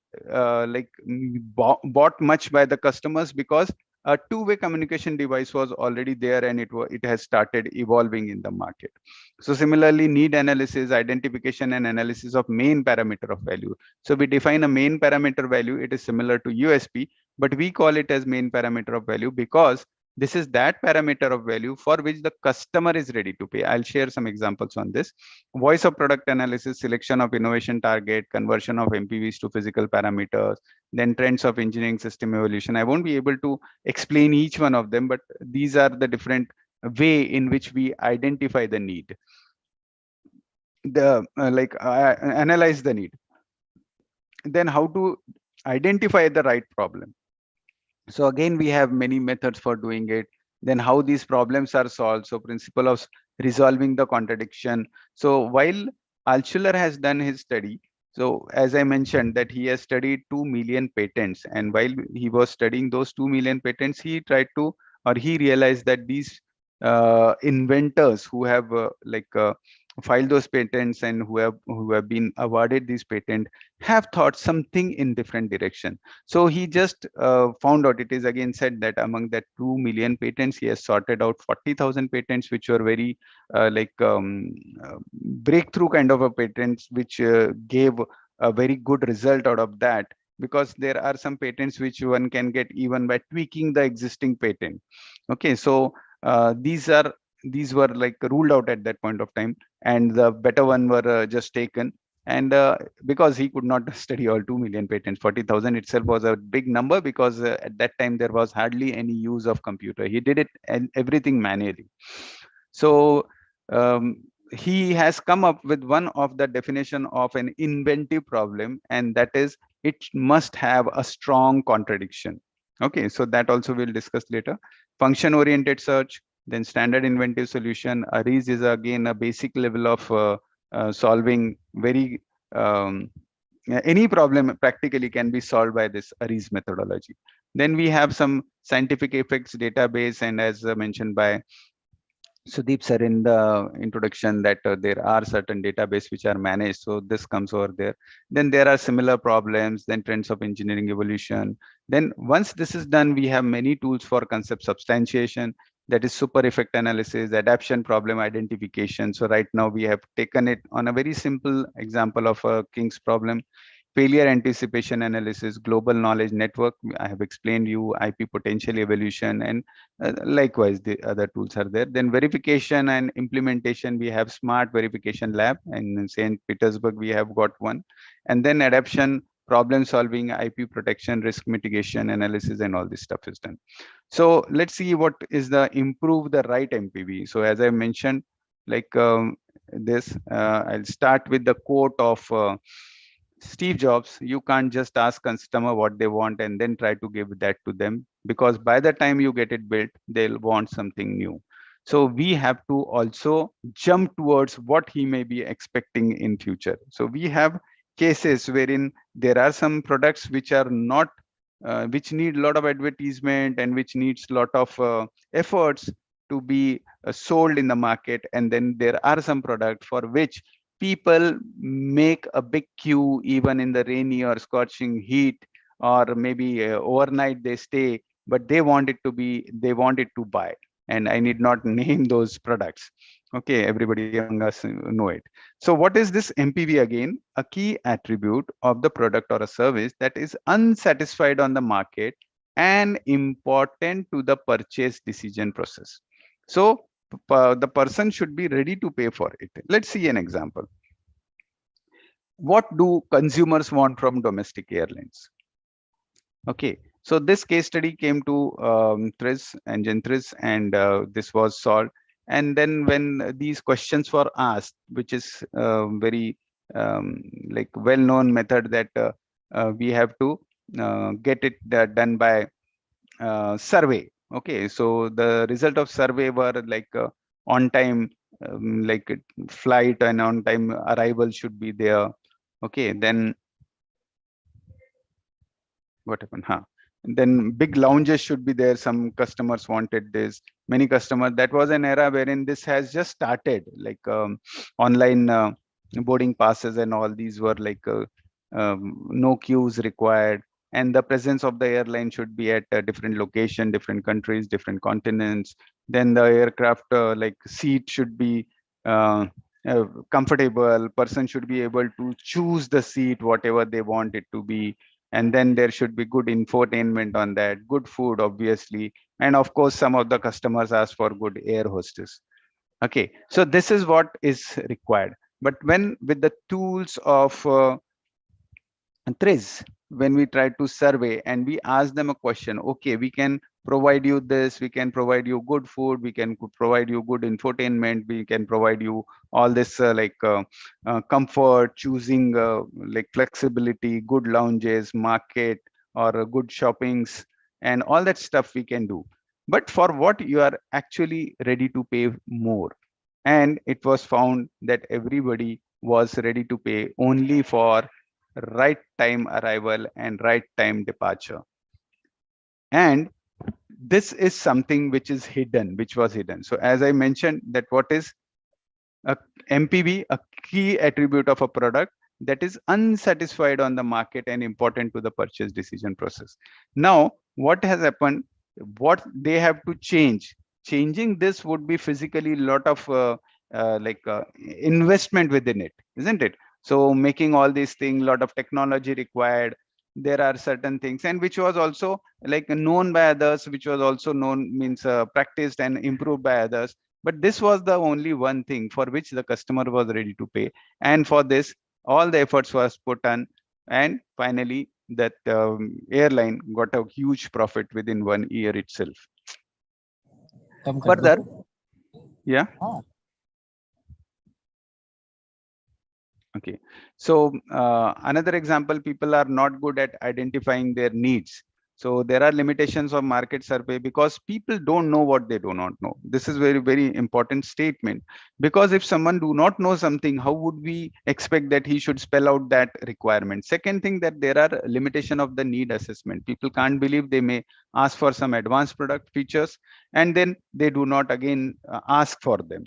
bought much by the customers, because a two-way communication device was already there, and it has started evolving in the market. So similarly, need analysis, identification and analysis of main parameter of value. So we define a main parameter value. It is similar to USP, but we call it as main parameter of value because this is that parameter of value for which the customer is ready to pay. I'll share some examples on this. Voice of product analysis, selection of innovation target, conversion of MPVs to physical parameters, then trends of engineering system evolution. I won't be able to explain each one of them, but these are the different way in which we identify the need. Analyze the need. Then how to identify the right problem. So again, we have many methods for doing it. Then how these problems are solved. So principle of resolving the contradiction. So while Altshuler has done his study, so as I mentioned that he has studied 2 million patents, and while he was studying those 2 million patents, he tried to, or he realized that these inventors who have filed those patents and who have been awarded these patents have thought something in different direction. So he just found out, it is again said that among that 2 million patents, he has sorted out 40,000 patents, which were very breakthrough kind of a patents, which gave a very good result out of that, because there are some patents which one can get even by tweaking the existing patent. Okay, so these were like ruled out at that point of time, and the better one were just taken. And because he could not study all 2 million patents, 40,000 itself was a big number, because at that time there was hardly any use of computer. He did it and everything manually. So he has come up with one of the definition of an inventive problem, and that is it must have a strong contradiction. Okay, so that also we'll discuss later. Function oriented search, then standard inventive solution. A TRIZ is again a basic level of solving very any problem practically can be solved by this TRIZ methodology. Then we have some scientific effects database, and as mentioned by Sudeep sir in the introduction, that there are certain database which are managed, so this comes over there. Then there are similar problems, then trends of engineering evolution. Then once this is done, we have many tools for concept substantiation, that is super effect analysis, adaptation problem identification. So right now we have taken it on a very simple example of a King's problem. Failure anticipation analysis, global knowledge network, I have explained you, IP potential evolution, and likewise the other tools are there. Then verification and implementation, we have smart verification lab, and in St. Petersburg we have got one. And then adaptation, problem solving, IP protection, risk mitigation analysis, and all this stuff is done. So let's see what is the improve the right MPV. So as I mentioned, like I'll start with the quote of Steve Jobs. You can't just ask customer what they want and then try to give that to them, because by the time you get it built, they'll want something new. So we have to also jump towards what he may be expecting in future. So we have cases wherein there are some products which are not, which need a lot of advertisement and which needs a lot of efforts to be sold in the market. And then there are some products for which people make a big queue even in the rainy or scorching heat, or maybe overnight they stay, but they want it to buy. And I need not name those products. Okay, everybody among us know it. So what is this MPV again? A key attribute of the product or a service that is unsatisfied on the market and important to the purchase decision process. So the person should be ready to pay for it. Let's see an example. What do consumers want from domestic airlines? Okay, so this case study came to TRIZ, engine TRIZ, and this was solved. And then when these questions were asked, which is very like well-known method that we have to get it done by survey. Okay, so the result of survey were like on time, like flight and on time arrival should be there. Okay, then what happened? And then big lounges should be there. Some customers wanted this. Many customers. That was an era wherein this has just started, like online boarding passes and all these were like no queues required. and the presence of the airline should be at a different location, different countries, different continents. Then the aircraft like seat should be comfortable. Person should be able to choose the seat whatever they want it to be, and then there should be good infotainment on that, good food obviously, and of course some of the customers ask for good air hostess. Okay, so this is what is required. But when with the tools of TRIZ, when we try to survey and we ask them a question, okay, we can provide you this, we can provide you good food, we can provide you good infotainment, we can provide you all this comfort, choosing like flexibility, good lounges, market, or good shoppings, and all that stuff we can do. But for what you are actually ready to pay more? And it was found that everybody was ready to pay only for right time arrival and right time departure. And this is something which is hidden, which was hidden. So as I mentioned, that what is a MPV, a key attribute of a product that is unsatisfied on the market and important to the purchase decision process. Now, what has happened? What they have to change? Changing this would be physically a lot of investment within it, isn't it? So making all these things, a lot of technology required. There are certain things, and which was also like known by others, which was also known, means practiced and improved by others. But this was the only one thing for which the customer was ready to pay, and for this all the efforts was put on, and finally that airline got a huge profit within 1 year itself. Further, yeah. Okay, so another example, people are not good at identifying their needs. So there are limitations of market survey because people don't know what they do not know. This is very, very important statement, because if someone do not know something, how would we expect that he should spell out that requirement? Second thing, that there are limitation of the need assessment. People can't believe they may ask for some advanced product features and then they do not again ask for them.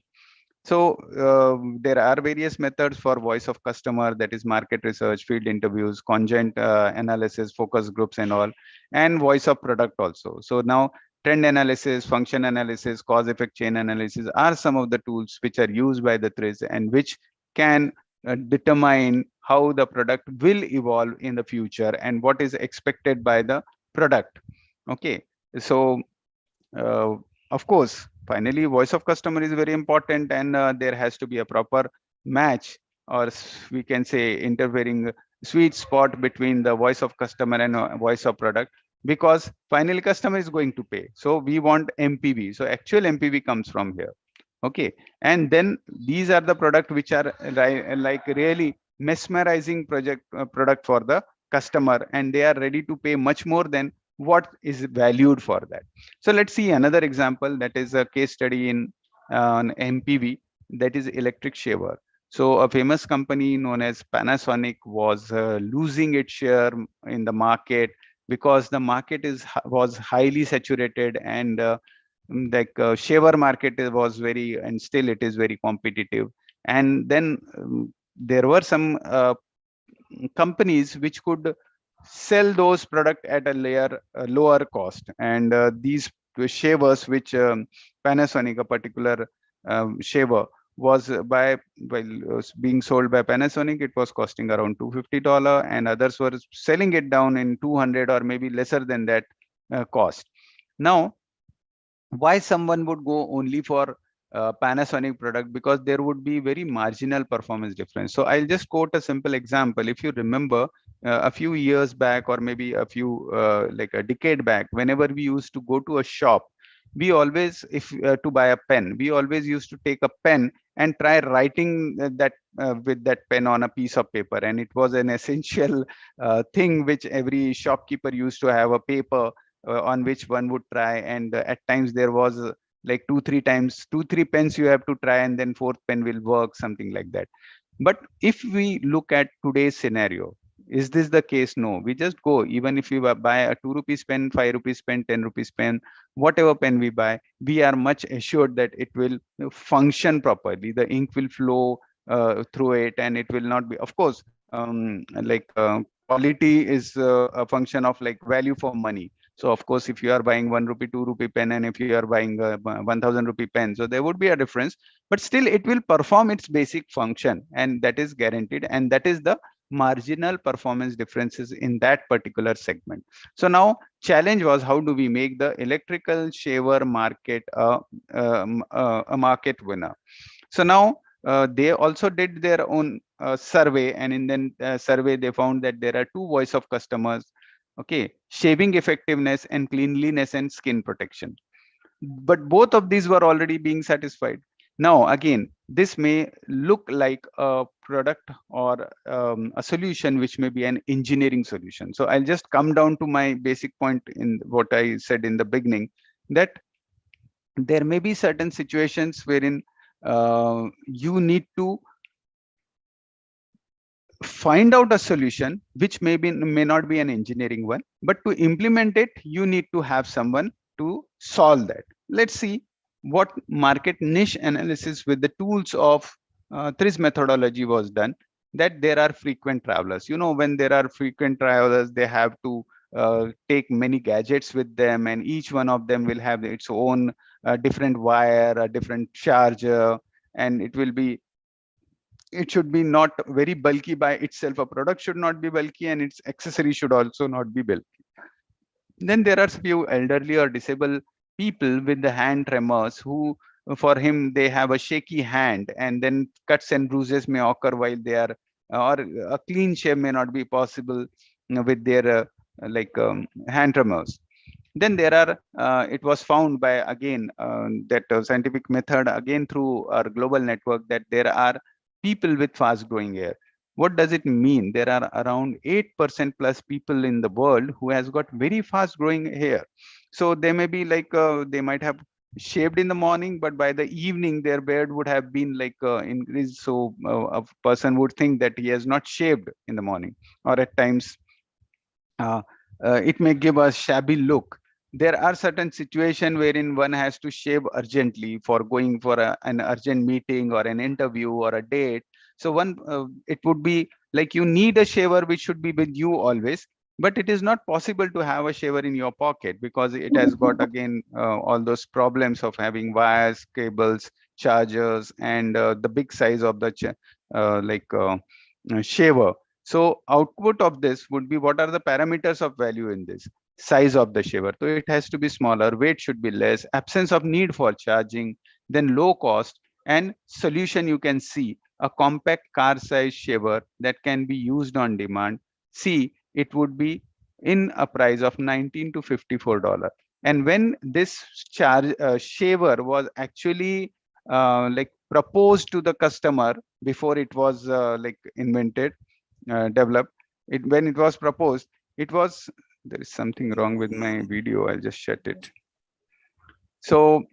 So there are various methods for voice of customer, that is market research, field interviews, conjoint analysis, focus groups and all, and voice of product also. So now trend analysis, function analysis, cause effect chain analysis are some of the tools which are used by the TRIZ and which can determine how the product will evolve in the future and what is expected by the product. Okay, so of course, finally, voice of customer is very important, and there has to be a proper match, or we can say interfering sweet spot between the voice of customer and voice of product, because finally customer is going to pay. So we want MPV. So actual MPV comes from here. Okay, and then these are the product which are like really mesmerizing product for the customer, and they are ready to pay much more than what is valued for that. So let's see another example, that is a case study in an MPV, that is electric shaver. So a famous company known as Panasonic was losing its share in the market because the market was highly saturated, and shaver market was very, and still it is very competitive. And then there were some companies which could sell those product at a lower cost, and these shavers which Panasonic, a particular shaver was being sold by Panasonic, it was costing around $250, and others were selling it down in 200 or maybe lesser than that cost. Now, why someone would go only for Panasonic product? Because there would be very marginal performance difference. So I'll just quote a simple example. If you remember a few years back, or maybe a few like a decade back, whenever we used to go to a shop, we always, if to buy a pen, we always used to take a pen and try writing that with that pen on a piece of paper, and it was an essential thing which every shopkeeper used to have, a paper on which one would try, and at times there was like 2-3 pens you have to try, and then fourth pen will work, something like that. But if we look at today's scenario, is this the case? No, we just go, even if we buy a 2 rupees pen, 5 rupees pen, 10 rupees pen, whatever pen we buy, we are much assured that it will function properly, the ink will flow through it, and it will not be, of course, quality is a function of like value for money. So of course, if you are buying 1 rupee, 2 rupee pen, and if you are buying a 1000 rupee pen, so there would be a difference, but still it will perform its basic function, and that is guaranteed, and that is the marginal performance differences in that particular segment. So now challenge was, how do we make the electrical shaver market a market winner? So now they also did their own survey, and in then survey they found that there are two voice of customers. Okay, shaving effectiveness and cleanliness and skin protection. But both of these were already being satisfied. Now again, this may look like a product or a solution which may be an engineering solution. So I'll just come down to my basic point in what I said in the beginning, that there may be certain situations wherein you need to find out a solution which may not be an engineering one, but to implement it you need to have someone to solve that. Let's see what market niche analysis with the tools of TRIZ methodology was done. That there are frequent travelers, you know, when there are frequent travelers, they have to take many gadgets with them, and each one of them will have its own different wire, a different charger, and it should be not very bulky by itself. A product should not be bulky, and its accessory should also not be bulky. Then there are few elderly or disabled people with the hand tremors who, for him, they have a shaky hand, and then cuts and bruises may occur while they are, or a clean shave may not be possible with their hand tremors. Then there are it was found by again that scientific method again through our global network, that there are people with fast growing hair. What does it mean? There are around 8% plus people in the world who has got very fast growing hair. So they may be like they might have shaved in the morning, but by the evening their beard would have been like increased. So a person would think that he has not shaved in the morning, or at times it may give a shabby look. There are certain situations wherein one has to shave urgently for going for an urgent meeting or an interview or a date. So one, it would be like you need a shaver which should be with you always, but it is not possible to have a shaver in your pocket because it has got again all those problems of having wires, cables, chargers, and the big size of the shaver. So output of this would be, what are the parameters of value in this? Size of the shaver. So it has to be smaller, weight should be less, absence of need for charging, then low cost, and solution you can see, a compact car size shaver that can be used on demand. See, it would be in a price of $19 to $54. And when this shaver was actually proposed to the customer before it was invented, developed, when it was proposed, it was, there is something wrong with my video, I'll just shut it. So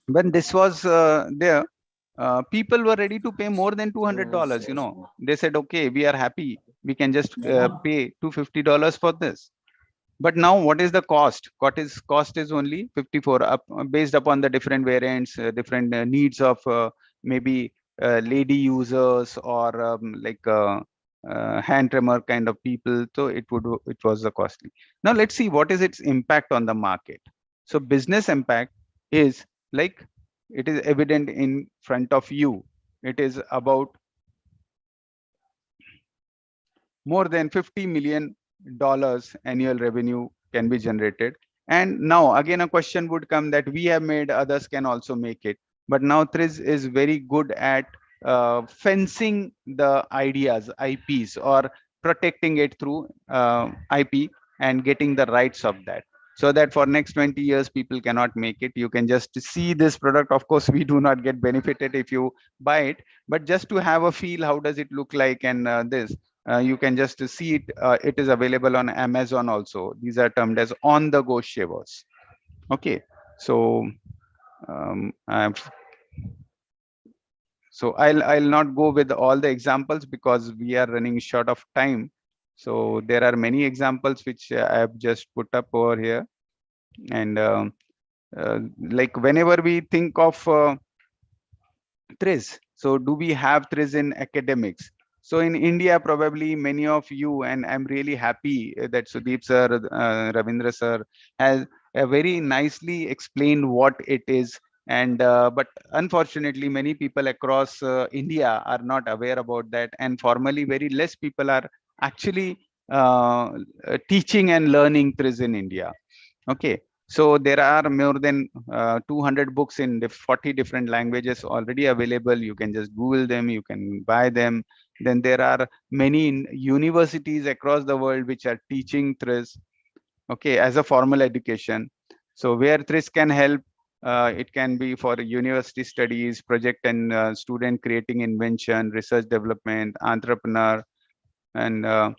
when this was there, people were ready to pay more than $200. You know, they said, okay, we are happy, we can just pay $250 for this. But now what is the cost? Cost is only 54, based upon the different variants, different needs of maybe lady users or hand trimmer kind of people. So it was the costly. Now let's see what is its impact on the market. So business impact is like, it is evident in front of you. It is about more than $50 million annual revenue can be generated. And now again a question would come that we have made, others can also make it. But now TRIZ is very good at fencing the ideas, IPs, or protecting it through IP and getting the rights of that, so that for next 20 years people cannot make it. You can just see this product. Of course, we do not get benefited if you buy it, but just to have a feel, how does it look like, and this you can just see it. It is available on Amazon also. These are termed as on-the-go shavers. Okay, so I'll not go with all the examples because we are running short of time. So there are many examples which I have just put up over here, and like whenever we think of TRIZ, so do we have TRIZ in academics? So in India, probably many of you, and I'm really happy that Sudeep sir, Ravindra sir has very nicely explained what it is. And but unfortunately, many people across India are not aware about that. And formally, very less people are actually teaching and learning TRIZ in India. Okay, so there are more than 200 books in 40 different languages already available. You can just Google them, you can buy them. Then there are many universities across the world which are teaching TRIZ, okay, as a formal education. So where TRIZ can help, it can be for university studies, project and student creating invention, research development, entrepreneur, and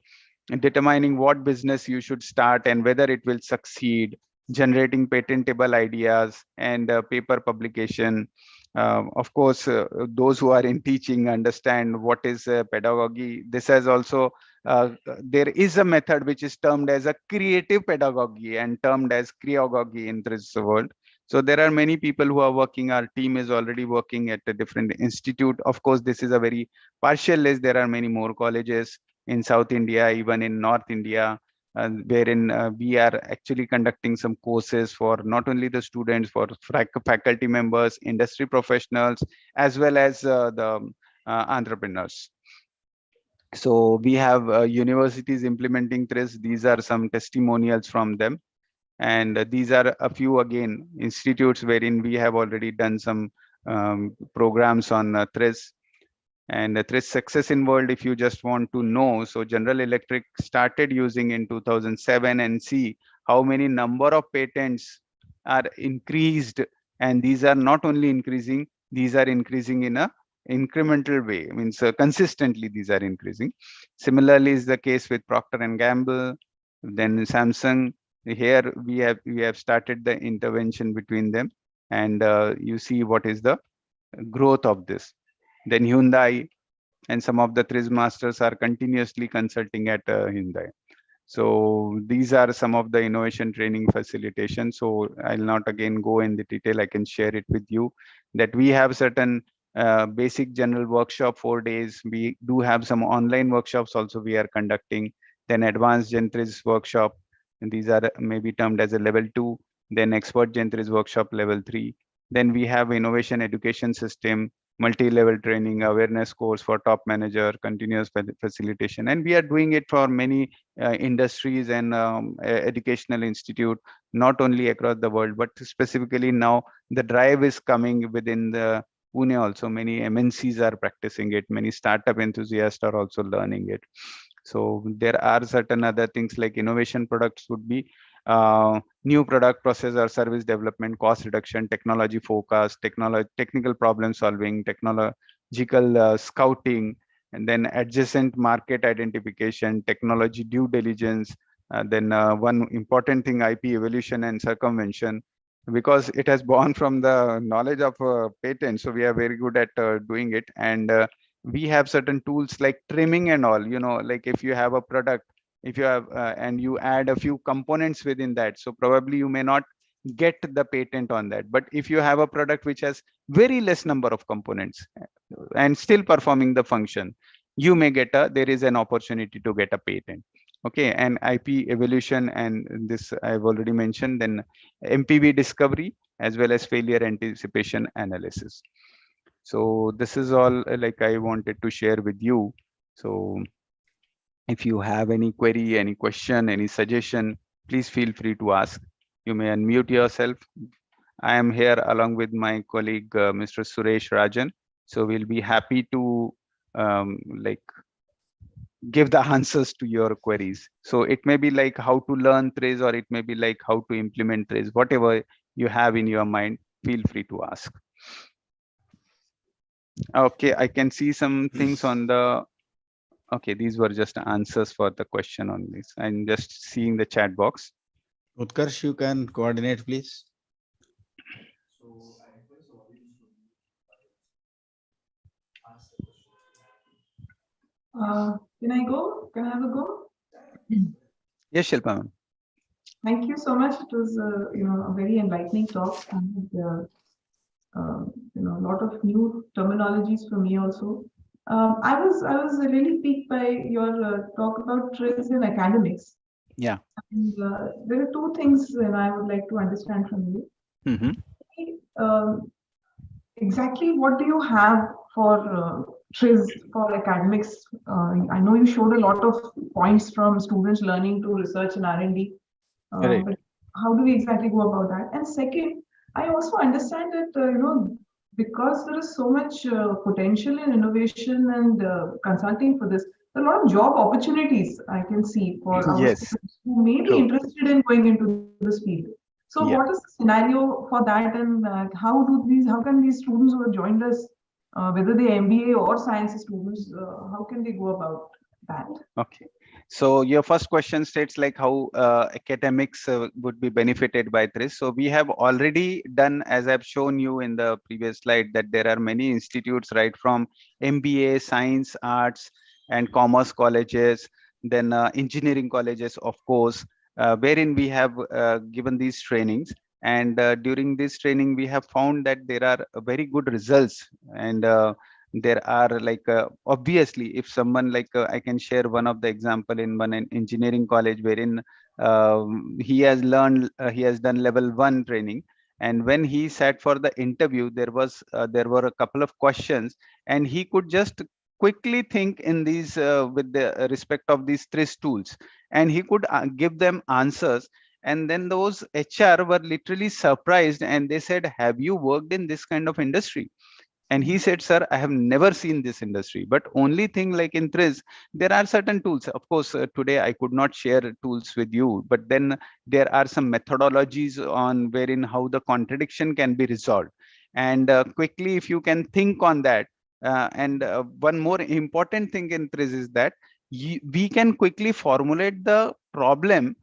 determining what business you should start and whether it will succeed, generating patentable ideas, and paper publication. Of course, those who are in teaching understand what is pedagogy. This has also, there is a method which is termed as a creative pedagogy and termed as creagogy in this world. So there are many people who are working. Our team is already working at a different institute. Of course, this is a very partial list. There are many more colleges in South India, even in North India, wherein we are actually conducting some courses for not only the students, for faculty members, industry professionals, as well as the entrepreneurs. So we have universities implementing TRIZ. These are some testimonials from them. And these are a few, again, institutes wherein we have already done some programs on TRIZ. And TRIZ success in world, if you just want to know, so General Electric started using in 2007, and see how many number of patents are increased. And these are not only increasing, these are increasing in a incremental way, means consistently these are increasing. Similarly is the case with Procter and Gamble, then Samsung. Here we have started the intervention between them, and you see what is the growth of this. Then Hyundai, and some of the TRIZ masters are continuously consulting at Hyundai. So these are some of the innovation training facilitation. So I'll not again go in the detail. I can share it with you that we have certain basic general workshop 4 days. We do have some online workshops also we are conducting. Then advanced Gen TRIZ workshop, and these are maybe termed as a level 2. Then expert Gen TRIZ workshop level 3. Then we have innovation education system, multi-level training, awareness course for top manager, continuous facilitation. And we are doing it for many industries and educational institute, not only across the world, but specifically now the drive is coming within the Pune also. Many MNCs are practicing it. Many startup enthusiasts are also learning it. So there are certain other things like innovation products would be new product, process or service development, cost reduction, technology forecast, technical problem solving, technological scouting, and then adjacent market identification, technology due diligence. Then one important thing, IP evolution and circumvention, because it has born from the knowledge of patent. So we are very good at doing it. And we have certain tools like trimming and all, like if you have a product, if you have and you add a few components within that, so probably you may not get the patent on that. But if you have a product which has very less number of components and still performing the function, you may get there is an opportunity to get a patent. Okay, and IP evolution, and this I've already mentioned. Then MPV discovery, as well as failure anticipation analysis. So this is all like I wanted to share with you. So if you have any query, any question, any suggestion, please feel free to ask. You may unmute yourself. I am here along with my colleague, Mr. Suresh Rajan. So we'll be happy to give the answers to your queries. So it may be like how to learn TRIZ, or it may be like how to implement TRIZ. Whatever you have in your mind, feel free to ask. Okay, I can see some things on the, okay, these were just answers for the question on this. I'm just seeing the chat box. Utkarsh, you can coordinate, please. Can I go? Can I have a go? Yes, Shilpa. Thank you so much. It was a very enlightening talk, and a lot of new terminologies for me also. I was really piqued by your talk about TRIZ in academics. Yeah. And there are two things that I would like to understand from you. Exactly what do you have for TRIZ for academics? I know you showed a lot of points from students learning to research and R&D, Right. but how do we exactly go about that? And second, I also understand that because there is so much potential in innovation and consulting for this, there are a lot of job opportunities I can see for our Yes. students who may be True. interested in going into this field. So Yeah. what is the scenario for that, and how can these students who have joined us, whether they MBA or science students, how can they go about that? Okay. So your first question states like how academics would be benefited by this. So we have already done, as I've shown you in the previous slide, that there are many institutes, right, from MBA, science, arts, and commerce colleges, then engineering colleges, of course, wherein we have given these trainings. And during this training, we have found that there are very good results. And there are like obviously, if someone like I can share one of the example in one engineering college wherein he has learned he has done level 1 training, and when he sat for the interview, there were a couple of questions, and he could just quickly think in these with the respect of these TRIZ tools, and he could give them answers. And then those HR were literally surprised, and they said, have you worked in this kind of industry? And he said, sir, I have never seen this industry. But only thing like in TRIZ, there are certain tools. Of course, today I could not share tools with you, but then there are some methodologies on wherein how the contradiction can be resolved. And quickly, if you can think on that, and one more important thing in TRIZ is that we can quickly formulate the problem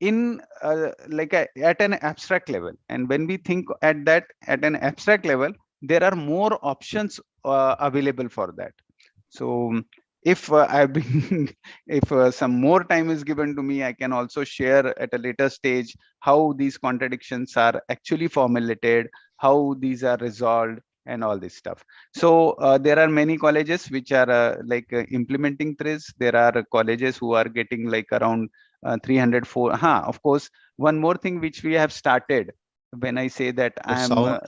in at an abstract level. And when we think at that at an abstract level, there are more options available for that. So if I've been if some more time is given to me, I can also share at a later stage how these contradictions are actually formulated, how these are resolved, and all this stuff. So there are many colleges which are implementing TRIZ. There are colleges who are getting like around 304. Of course, one more thing which we have started. When I say that The I am sound,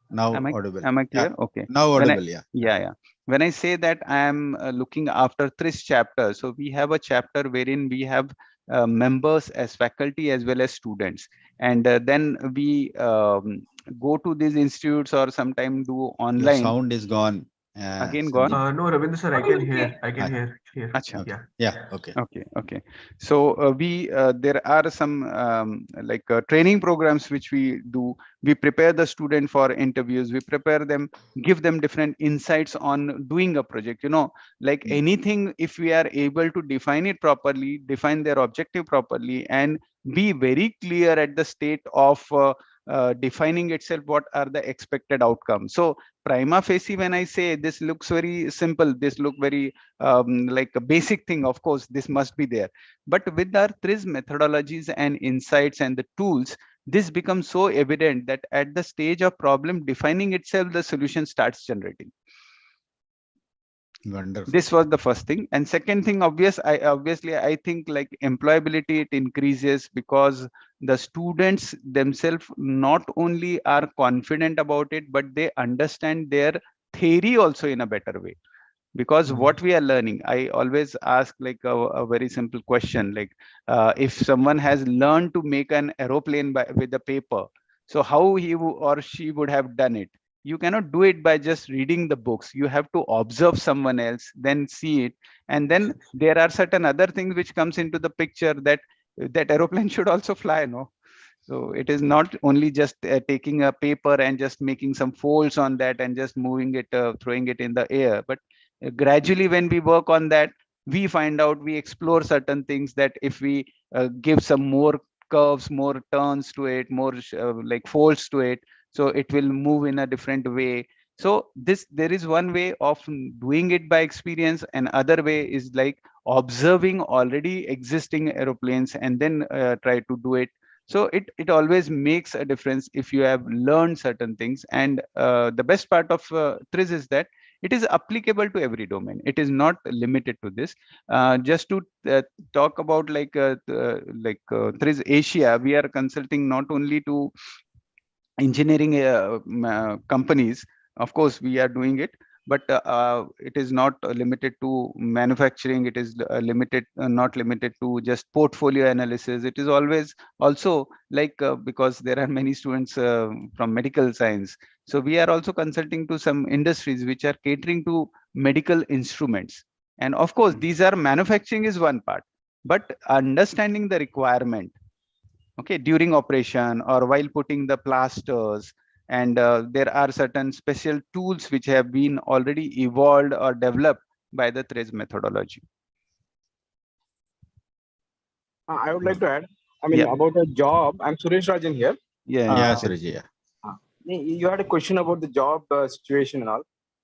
now am I audible. clear? Okay. Now When audible, yeah. When I say that I am looking after TRIZ chapter, so we have a chapter wherein we have members as faculty as well as students, and then we go to these institutes or sometime do Your online. sound is gone. Again Sandeep. gone? No, Ravindra sir, I Okay, can okay. hear. I can Hi. hear. Acha. Yeah. Yeah, okay. Okay. So we there are some training programs which we do. We prepare the student for interviews. We prepare them, give them different insights on doing a project. Like anything, if we are able to define it properly, define their objective properly, and be very clear at the state of defining itself what are the expected outcomes. So prima facie, when I say this looks very simple, this look very like a basic thing, of course this must be there, but with our TRIZ methodologies and insights and the tools, this becomes so evident that at the stage of problem defining itself, the solution starts generating. Wonderful. This was the first thing. And second thing, obviously I think like employability, it increases because the students themselves not only are confident about it, but they understand their theory also in a better way. Because what we are learning, I always ask like a very simple question, like if someone has learned to make an aeroplane with the paper, so how he or she would have done it? You cannot do it by just reading the books. You have to observe someone else, then see it, and then there are certain other things which comes into the picture, that aeroplane should also fly, no? So it is not only just taking a paper and just making some folds on that and just moving it, throwing it in the air, but gradually when we work on that, we find out, we explore certain things, that if we give some more curves, more turns to it, more like folds to it, so it will move in a different way. So there is one way of doing it by experience, and other way is like observing already existing aeroplanes and then try to do it So it always makes a difference if you have learned certain things. And the best part of TRIZ is that it is applicable to every domain. It is not limited to this. Just to talk about TRIZ Asia, we are consulting not only to engineering companies. Of course we are doing it, but it is not limited to manufacturing. It is not limited to just portfolio analysis. It is always also because there are many students from medical science, so we are also consulting to some industries which are catering to medical instruments. And of course these are, manufacturing is one part, but understanding the requirement, okay, during operation or while putting the plasters. And there are certain special tools which have been already evolved or developed by the TRIZ methodology. I would like to add, I mean, about a job. I'm Suresh Rajan here. Suraj, You had a question about the job situation and all.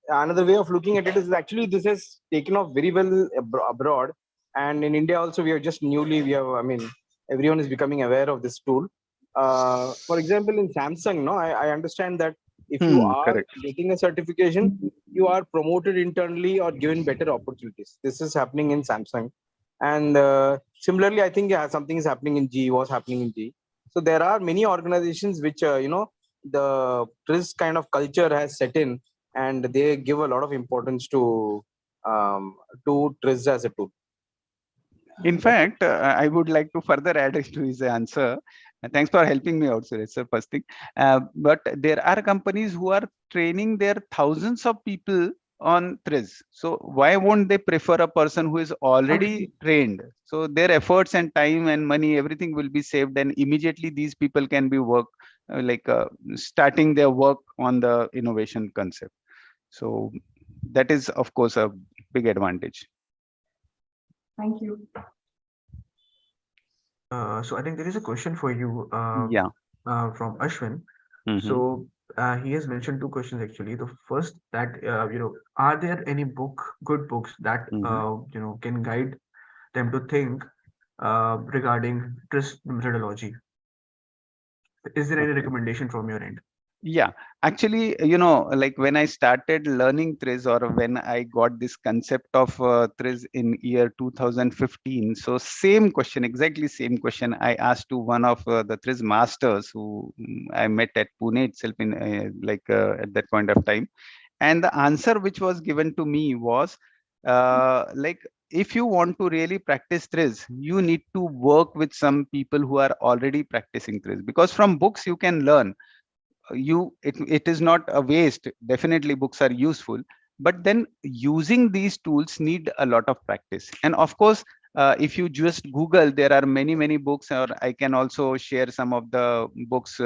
Another way of looking at it is actually this has taken off very well abroad, and in India also we are just newly, I mean, everyone is becoming aware of this tool. For example, in Samsung, no, I understand that if you are Correct. getting a certification, you are promoted internally or given better opportunities. This is happening in Samsung. And similarly, I think something is happening in GE, was happening in GE. So there are many organizations which, the TRIZ kind of culture has set in, and they give a lot of importance to TRIZ as a tool. In fact, I would like to further add to his answer. Thanks for helping me out, Suresh, sir, first thing. But there are companies who are training their thousands of people on TRIZ. So why won't they prefer a person who is already trained? So their efforts and time and money, everything will be saved, and immediately these people can be starting their work on the innovation concept. So that is, of course, a big advantage. Thank you. So I think there is a question for you from Ashwin. So he has mentioned two questions actually. The first, that are there any good books that can guide them to think regarding TRIZ methodology? Is there any recommendation from your end? Yeah, actually, like when I started learning TRIZ, or when I got this concept of TRIZ in year 2015, so same question, exactly same question I asked to one of the TRIZ masters who I met at Pune itself in at that point of time. And the answer which was given to me was if you want to really practice TRIZ, you need to work with some people who are already practicing TRIZ, because from books you can learn. It is not a waste. Definitely books are useful, but then using these tools need a lot of practice. And of course, if you just Google, there are many books, or I can also share some of the books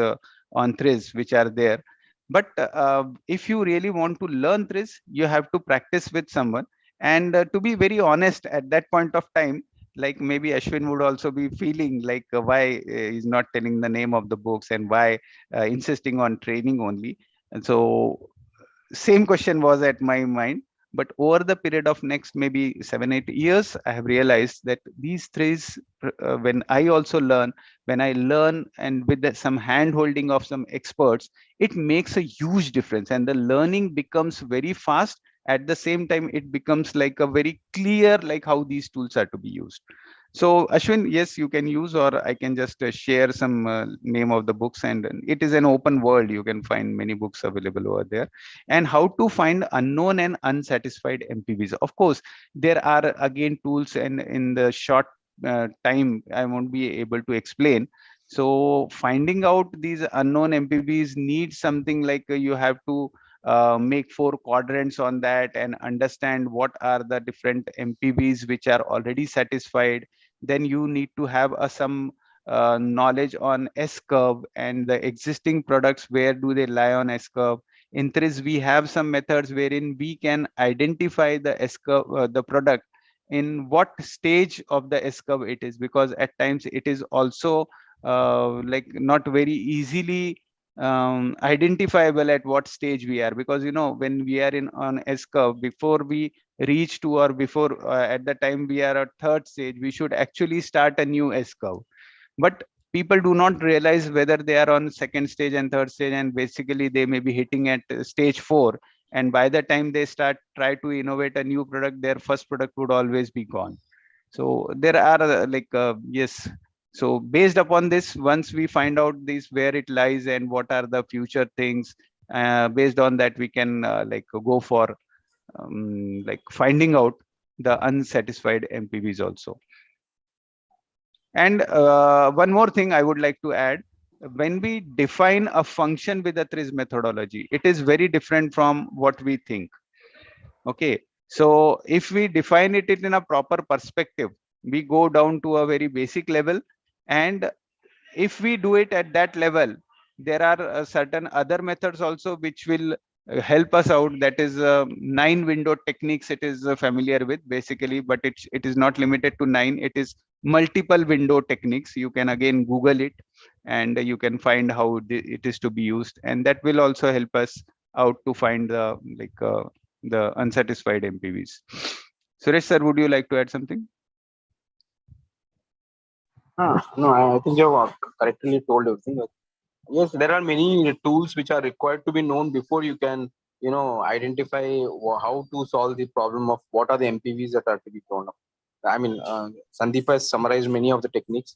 on TRIZ which are there. But if you really want to learn TRIZ, you have to practice with someone. And to be very honest, at that point of time, like maybe Ashwin would also be feeling like why he's not telling the name of the books, and why insisting on training only. And so same question was at my mind. But over the period of next maybe 7-8 years, I have realized that these TRIZ, when I also learn, when I learn and with some hand holding of some experts, it makes a huge difference, and the learning becomes very fast. At the same time, it becomes like a very clear, like how these tools are to be used. So Ashwin, yes, you can use, or I can just share some name of the books, and it is an open world. You can find many books available over there. And how to find unknown and unsatisfied MPVs. Of course, there are again tools, and in the short time, I won't be able to explain. So finding out these unknown MPVs needs something like you have to make 4 quadrants on that, and understand what are the different MPVs which are already satisfied. Then you need to have some knowledge on S curve and the existing products, where do they lie on S curve. In TRIZ, we have some methods wherein we can identify the S curve, the product, in what stage of the S curve it is, because at times it is also not very easily identifiable at what stage we are, because when we are on S curve, before we reach to, or before at the time we are at 3rd stage, we should actually start a new S curve. But people do not realize whether they are on second stage and third stage, and basically they may be hitting at stage 4, and by the time they try to innovate a new product, their first product would always be gone. So there are yes, so based upon this, once we find out this where it lies and what are the future things, based on that we can go for finding out the unsatisfied MPVs also. And one more thing I would like to add, when we define a function with the TRIZ methodology, it is very different from what we think. Okay, so if we define it in a proper perspective, we go down to a very basic level, and if we do it at that level, there are certain other methods also which will help us out. That is 9 window techniques it is familiar with basically, but it is not limited to 9. It is multiple window techniques. You can again Google it, and you can find how it is to be used, and that will also help us out to find the unsatisfied MPVs. Suresh sir, would you like to add something? No, I think you have correctly told everything. Yes, there are many tools which are required to be known before you can, identify how to solve the problem of what are the MPVs that are to be thrown up. I mean, Sandeep has summarized many of the techniques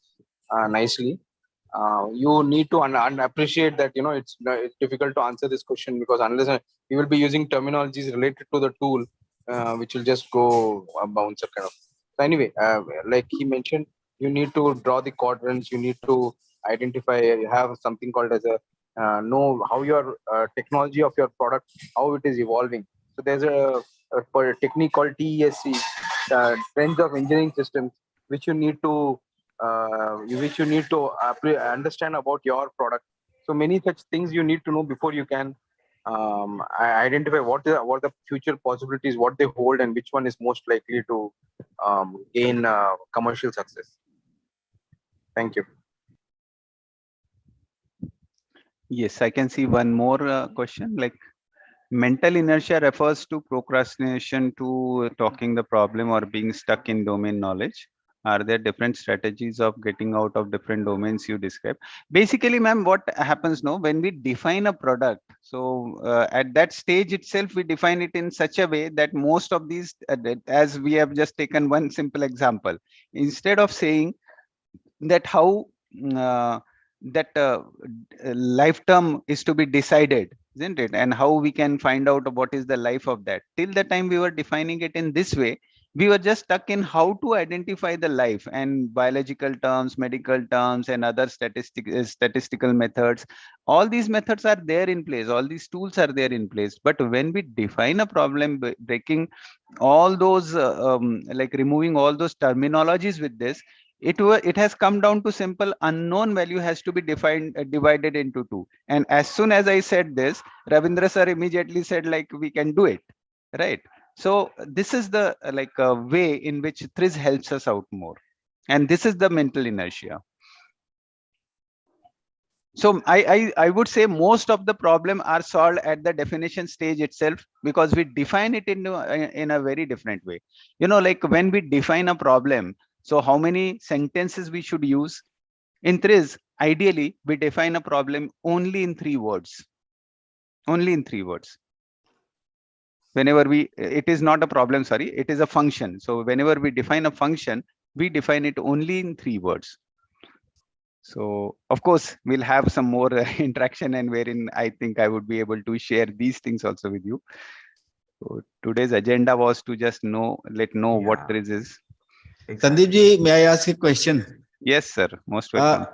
nicely. You need to appreciate that it's difficult to answer this question, because unless you will be using terminologies related to the tool, which will just go bouncer kind of. So anyway, like he mentioned, you need to draw the quadrants. You need to identify. You have something called as a know how your technology of your product, how it is evolving. So there's a technique called TESC, Trends of Engineering Systems, which you need to understand about your product. So many such things you need to know before you can identify what the future possibilities, what they hold, and which one is most likely to gain commercial success. Thank you. Yes, I can see one more question. Like, mental inertia refers to procrastination to talking the problem or being stuck in domain knowledge. Are there different strategies of getting out of different domains you describe? Basically, ma'am, what happens now when we define a product? So at that stage itself, we define it in such a way that most of these, as we have just taken one simple example, instead of saying that how that life term is to be decided, isn't it, and how we can find out what is the life of that, till the time we were defining it in this way, we were just stuck in how to identify the life, and biological terms, medical terms, and other statistical methods. All these methods are there in place, all these tools are there in place, but when we define a problem, breaking all those removing all those terminologies with this, it has come down to simple unknown value has to be defined, divided into 2. And as soon as I said this, Ravindra sir immediately said like we can do it, right? So this is the way in which TRIZ helps us out more, and this is the mental inertia. So I would say most of the problem are solved at the definition stage itself, because we define it in a very different way. Like when we define a problem, so how many sentences we should use? In TRIZ, ideally, we define a problem only in 3 words. Only in 3 words. Whenever it is not a problem, sorry, it is a function. So whenever we define a function, we define it only in 3 words. So of course, we'll have some more interaction, and wherein I think I would be able to share these things also with you. So today's agenda was to just know what TRIZ is. Exactly. Sandeep ji, may I ask a question? Yes, sir. Most welcome.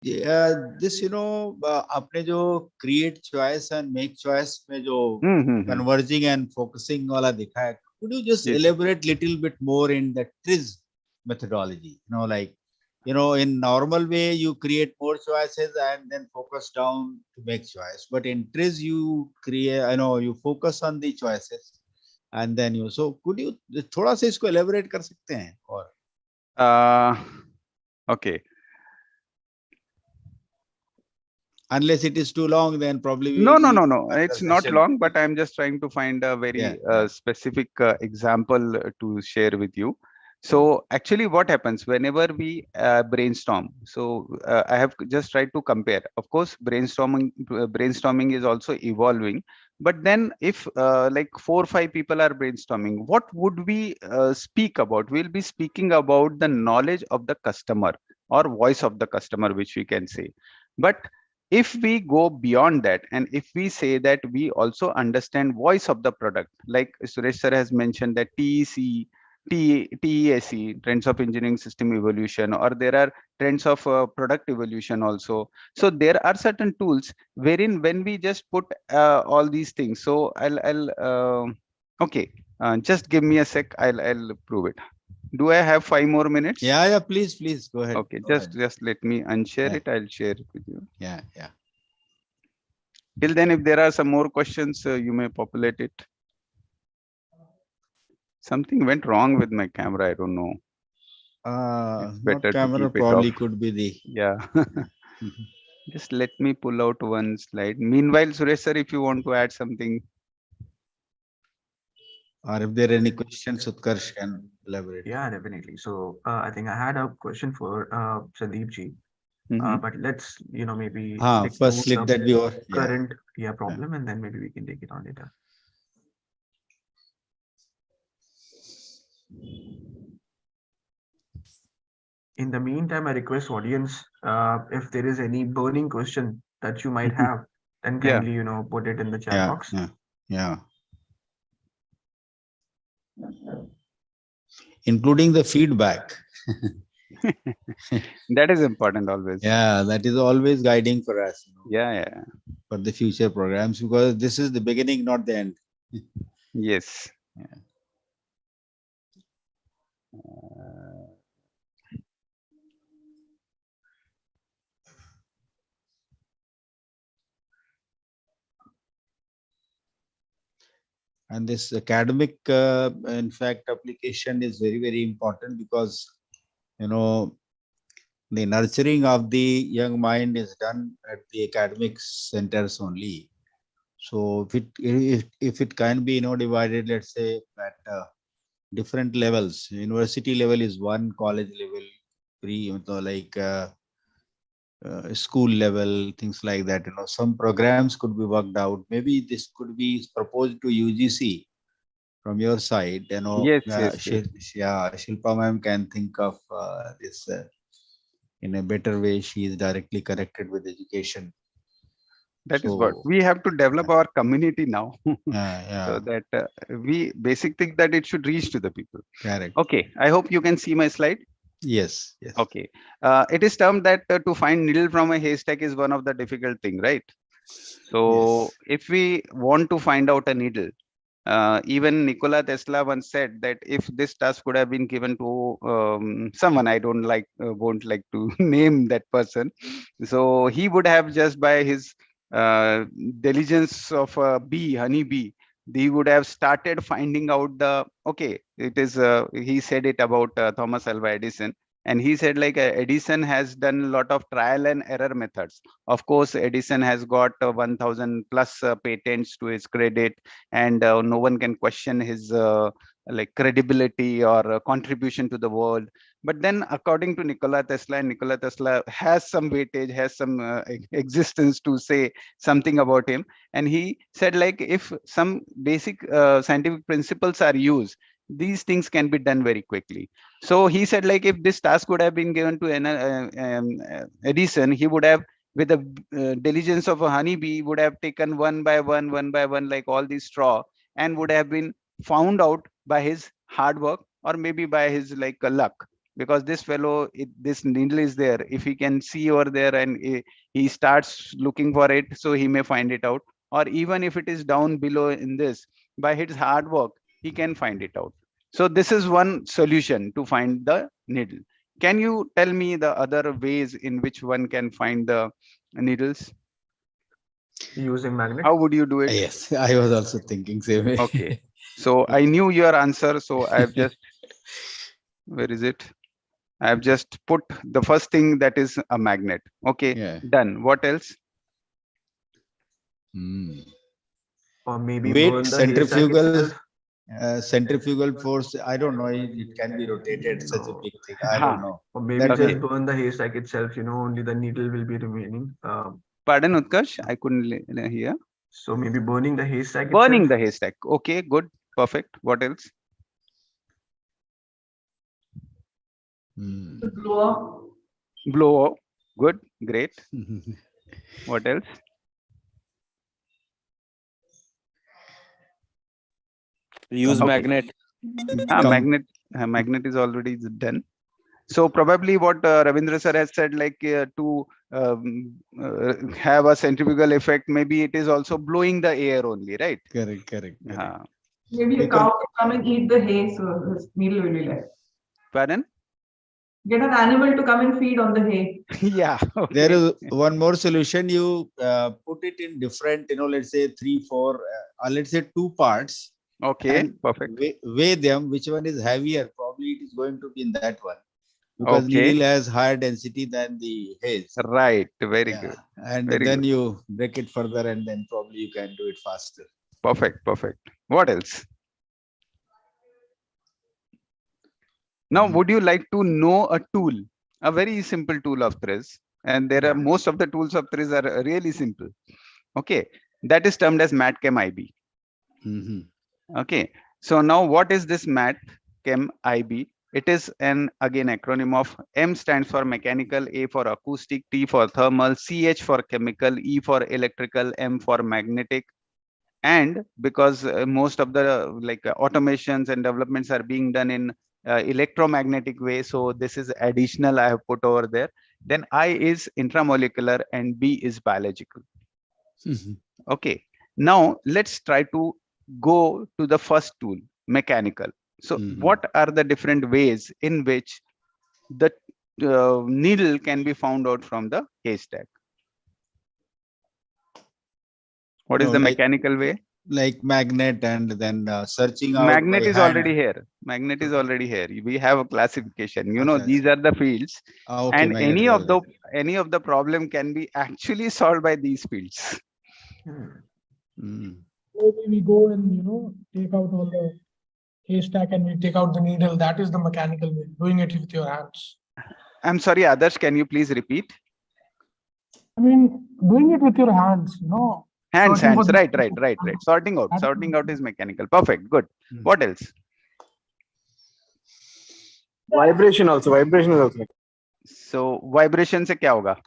This आपने जो create choice and make choice में जो converging and focusing वाला दिखा है, could you just elaborate little bit more in the TRIZ methodology? In normal way you create more choices and then focus down to make choice, but in TRIZ you create, you focus on the choices and then so could you थोड़ा सा इसको elaborate कर सकते हैं? और okay. Unless it is too long, then probably no, it's not long, but I'm just trying to find a very specific example to share with you. So actually what happens whenever we brainstorm, so I have just tried to compare. Of course, brainstorming is also evolving, but then if like 4 or 5 people are brainstorming, what would we speak about? We'll be speaking about the knowledge of the customer or voice of the customer, which we can say. But if we go beyond that, and if we say that we also understand voice of the product, like Suresh sir has mentioned that TEC, TESE, trends of engineering system evolution, or there are trends of product evolution also. So there are certain tools wherein when we just put all these things. So okay, just give me a sec. I'll prove it. Do I have 5 more minutes? Yeah, please go ahead. Okay, just let me unshare it. I'll share it with you. Yeah. Till then, if there are some more questions, you may populate it. Something went wrong with my camera. I don't know. It's better not camera, to keep probably it off. could be the. Yeah. Just let me pull out one slide. Meanwhile, Suresh sir, if you want to add something. Or if there are any questions, Utkarsh can elaborate. Yeah, definitely. So I think I had a question for Sandeep ji. But let's, maybe stick first to let the that be over. current problem, and then maybe we can take it on later. In the meantime, I request audience, if there is any burning question that you might have, then kindly, put it in the chat box. Yeah. Including the feedback. That is important always. Yeah, that is always guiding for us. Yeah. For the future programs, because this is the beginning, not the end. Yes. Yeah. And this academic, in fact, application is very, very important because, the nurturing of the young mind is done at the academic centers only. So if it can be, divided, let's say, at different levels. University level is one, college level, school level, things like that. Some programs could be worked out. Maybe this could be proposed to UGC from your side. Yes. Shilpa ma'am can think of this in a better way. She is directly connected with education. That is what we have to develop our community now. So that we basic thing that it should reach to the people. Correct. Okay, I hope you can see my slide. Yes. Okay. It is termed that to find needle from a haystack is one of the difficult thing, right? So if we want to find out a needle, even Nikola Tesla once said that if this task could have been given to someone, I won't like to name that person, so he would have just by his diligence of a bee, honey bee, he would have started finding out the, okay, it is he said it about Thomas Alva Edison, and he said like Edison has done a lot of trial and error methods. Of course, Edison has got 1000 plus patents to his credit, and no one can question his like credibility or contribution to the world. But then according to Nikola Tesla, and Nikola Tesla has some weightage, has some existence to say something about him, and he said like if some basic scientific principles are used, these things can be done very quickly. So he said like if this task would have been given to Edison, he would have, with the diligence of a honeybee, would have taken one by one, like all these straw, and would have been found out by his hard work, or maybe by his like luck, because this fellow, this needle is there. If he can see over there and he starts looking for it, so he may find it out. Or even if it is down below in this, by his hard work, he can find it out. So this is one solution to find the needle. Can you tell me the other ways in which one can find the needles? Using magnet. How would you do it? Yes, I was also thinking same way. Okay. So I knew your answer. So I've just, where is it? I've just put the first thing, that is a magnet. Okay, Yeah. done. What else? Or maybe Weight, burn the haystack centrifugal. itself. Centrifugal force, I don't know, it can be rotated, such a No. big thing, I don't know. Or maybe That just may, burn the haystack itself, only the needle will be remaining. Pardon, Utkarsh, I couldn't hear. So maybe burning the haystack Burning itself. the haystack. Okay, good, perfect. What else? The blower. Blow. Good, great. What else? Use Okay. magnet. Magnet is already done. So probably what Ravindra sir has said, like to have a centrifugal effect, maybe it is also blowing the air only, right? Correct. Maybe a cow will come and eat the hay, so the needle will be left. Pardon? Get an animal to come and feed on the hay. Yeah. Okay. There is one more solution. You put it in different, let's say 3, 4, let's say 2 parts. Okay, and perfect. Weigh them. Which one is heavier? Probably it is going to be in that one, because Okay. needle has higher density than the haze. Right. Very good. And Very then good. you break it further, and then probably you can do it faster. Perfect. What else? Now, would you like to know a tool, a very simple tool of TRIZ? And there are most of the tools of TRIZ are really simple. Okay, that is termed as MatChem IB. Okay, so now what is this MatChem IB? It is an again acronym of M stands for mechanical, A for acoustic, T for thermal, CH for chemical, E for electrical, M for magnetic. And because most of the automations and developments are being done in electromagnetic way, so this is additional I have put over there. Then I is intramolecular and B is biological. Okay, now let's try to go to the first tool, mechanical. So what are the different ways in which the needle can be found out from the haystack? What is the mechanical way? Like magnet, and then searching out Magnet by is hand. already here. Magnet is already here. We have a classification. These are the fields, okay, and any of the problem can be actually solved by these fields. Maybe we go and take out all the haystack and we take out the needle. That is the mechanical way, doing it with your hands. I'm sorry, Adarsh, can you please repeat? I mean, doing it with your hands, Hands, right. Sorting out is mechanical. Perfect, good. What else? Vibration is also. So vibration se kya hoga?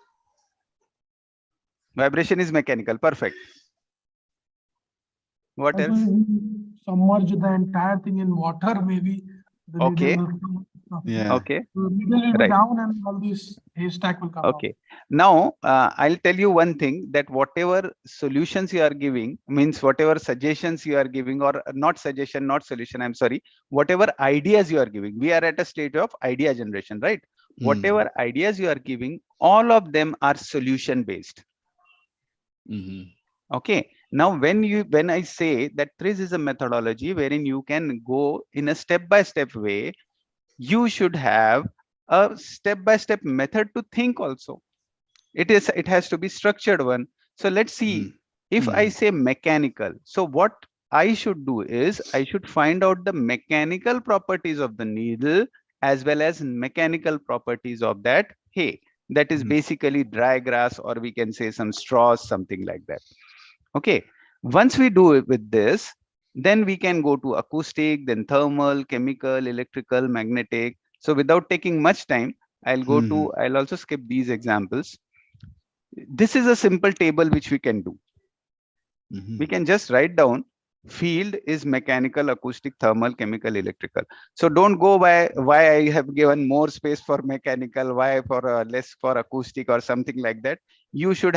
Vibration is mechanical. Perfect. What else? Submerge the entire thing in water, maybe. The okay. Needle will come. Yeah. Okay. The needle will be down and all these haystack will come okay. out. Now, I'll tell you one thing, that whatever solutions you are giving, means whatever suggestions you are giving, or not suggestion, not solution, I'm sorry, whatever ideas you are giving, we are at a stage of idea generation, right? Whatever ideas you are giving, all of them are solution based. Okay. Now, when I say that TRIZ is a methodology wherein you can go in a step-by-step way, you should have a step-by-step method to think also. It has to be structured one. So let's see, if I say mechanical, so what I should do is I should find out the mechanical properties of the needle as well as mechanical properties of that hay. That is basically dry grass, or we can say some straws, something like that. Okay, once we do it with this, then we can go to acoustic, then thermal, chemical, electrical, magnetic. So without taking much time, I'll also skip these examples. This is a simple table which we can do. We can just write down field is mechanical, acoustic, thermal, chemical, electrical. So don't go by why I have given more space for mechanical, why for less for acoustic or something like that. You should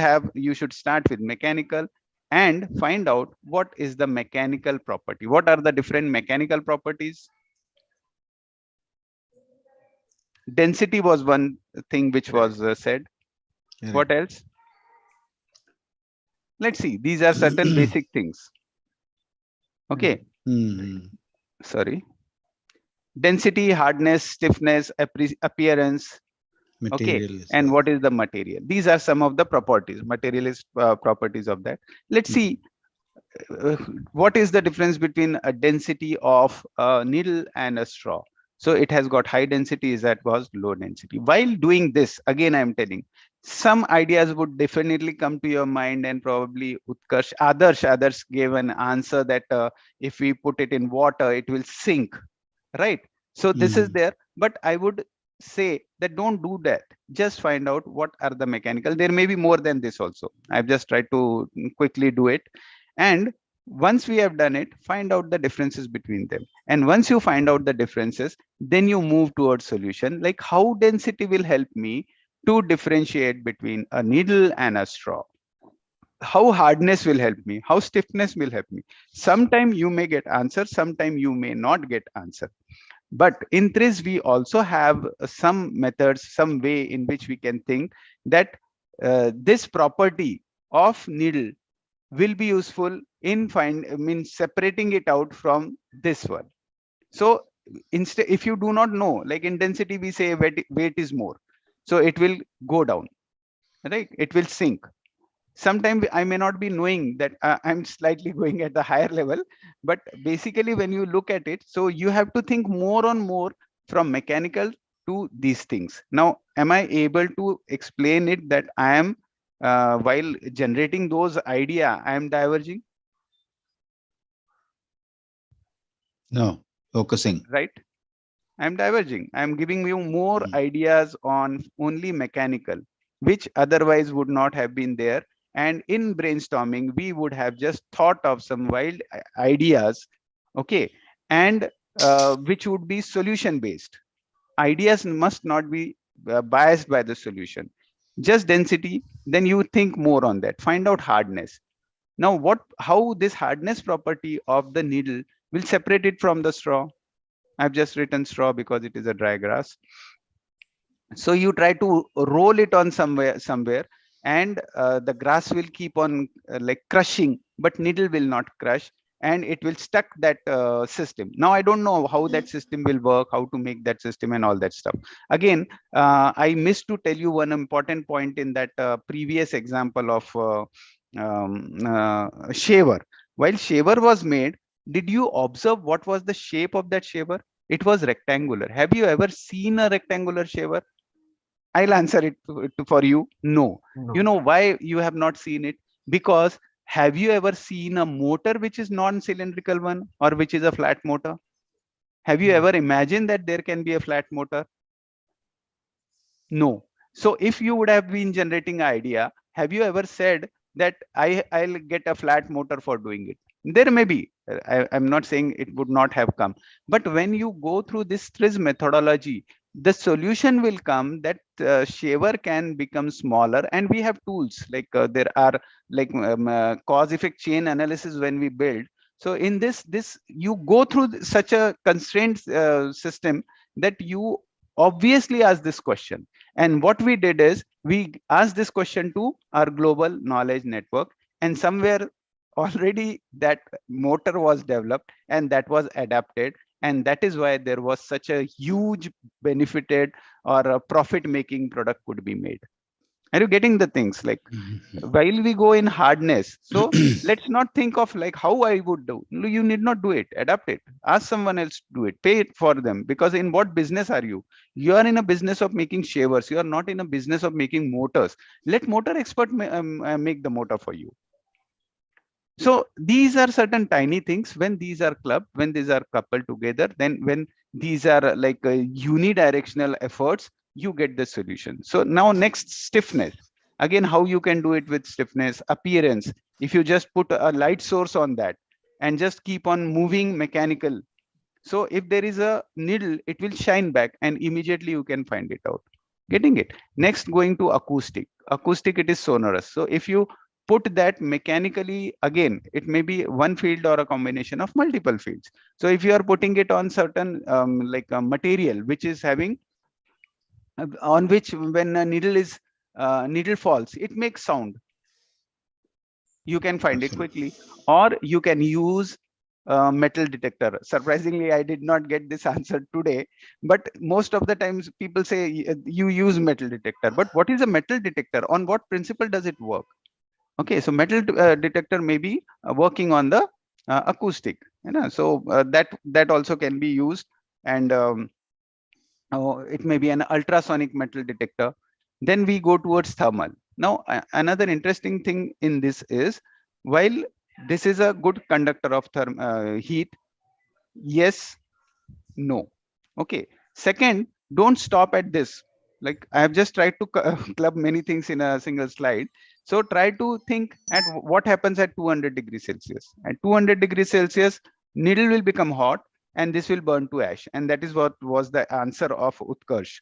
start with mechanical and find out what is the mechanical property. What are the different mechanical properties? Density was one thing which was said. What else? Let's see. These are certain basic things. Okay. Sorry. Density, hardness, stiffness, appearance. Okay. And what is the material? These are some of the properties, materialist properties of that. Let's see. what is the difference between a density of a needle and a straw? So it has got high density, that was low density. While doing this, again, I'm telling, some ideas would definitely come to your mind, and probably Utkarsh, others gave an answer that if we put it in water, it will sink, right? So this is there, but I would say that don't do that. Just find out what are the mechanical. There may be more than this also. I've just tried to quickly do it. And once we have done it, find out the differences between them. And once you find out the differences, then you move towards solution, like how density will help me to differentiate between a needle and a straw, how hardness will help me, how stiffness will help me. Sometime you may get answer, sometime you may not get answer. But in TRIZ, we also have some methods, some way in which we can think that this property of needle will be useful in separating it out from this one. So instead, if you do not know, like in density, we say weight is more, so it will go down, right? It will sink. Sometimes I may not be knowing that I'm slightly going at the higher level, but basically when you look at it, so you have to think more and more from mechanical to these things. Now, am I able to explain it that I am, while generating those idea, I am diverging? No, focusing. Right? I'm diverging. I'm giving you more ideas on only mechanical, which otherwise would not have been there. And in brainstorming, we would have just thought of some wild ideas, okay, and which would be solution based. Ideas must not be biased by the solution. Just density, then you think more on that. Find out hardness. Now, how this hardness property of the needle will separate it from the straw? I've just written straw because it is a dry grass. So you try to roll it on somewhere, and the grass will keep on like crushing, but needle will not crush, and it will stuck that system. Now I don't know how that system will work, how to make that system and all that stuff. Again, I missed to tell you one important point in that previous example of shaver. While shaver was made, did you observe what was the shape of that shaver? It was rectangular. Have you ever seen a rectangular shaver? I'll answer it for you. No. You know why you have not seen it? Because have you ever seen a motor which is non-cylindrical one, or which is a flat motor? Have you ever imagined that there can be a flat motor? No. So if you would have been generating an idea, have you ever said that I'll get a flat motor for doing it? There may be. I'm not saying it would not have come. But when you go through this TRIZ methodology, the solution will come that shaver can become smaller, and we have tools like there are like cause effect chain analysis when we build. So in this you go through such a constraint system that you obviously ask this question. And what we did is we asked this question to our global knowledge network, and somewhere already that motor was developed and that was adapted, and that is why there was such a huge benefited or a profit making product could be made. Are you getting the things? Like while we go in hardness, so let's not think of like how I would do. You need not do it. Adapt it. Ask someone else to do it. Pay it for them. Because in what business are you? You are in a business of making shavers. You are not in a business of making motors. Let motor expert make the motor for you. So these are certain tiny things. When these are clubbed, when these are coupled together, then when these are like unidirectional efforts, you get the solution. So now next, stiffness. Again, how you can do it with stiffness, appearance. If you just put a light source on that and just keep on moving mechanical. So if there is a needle, it will shine back and immediately you can find it out. Getting it? Next, going to acoustic. Acoustic, it is sonorous. So if you put that mechanically, again, it may be one field or a combination of multiple fields. So if you are putting it on certain like a material which is having on which when a needle falls, it makes sound. You can find it quickly, or you can use metal detector. Surprisingly, I did not get this answer today, but most of the times people say you use metal detector. But what is a metal detector? On what principle does it work? Okay, so metal detector may be working on the acoustic, you know, so that also can be used. And it may be an ultrasonic metal detector. Then we go towards thermal. Now another interesting thing in this is, while this is a good conductor of heat, yes, no. Okay, second, don't stop at this. Like, I have just tried to club many things in a single slide. So try to think at what happens at 200 degrees Celsius. At 200 degrees Celsius, needle will become hot and this will burn to ash. And that is what was the answer of Utkarsh.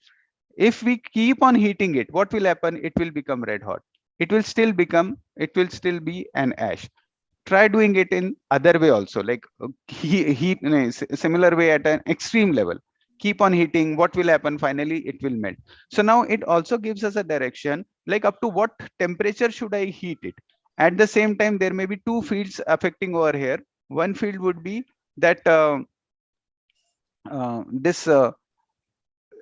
If we keep on heating it, what will happen? It will become red hot. It will still be an ash. Try doing it in other way also, like heat in a similar way at an extreme level. Keep on heating, what will happen? Finally it will melt. So now it also gives us a direction, like up to what temperature should I heat it. At the same time, there may be two fields affecting over here. One field would be that this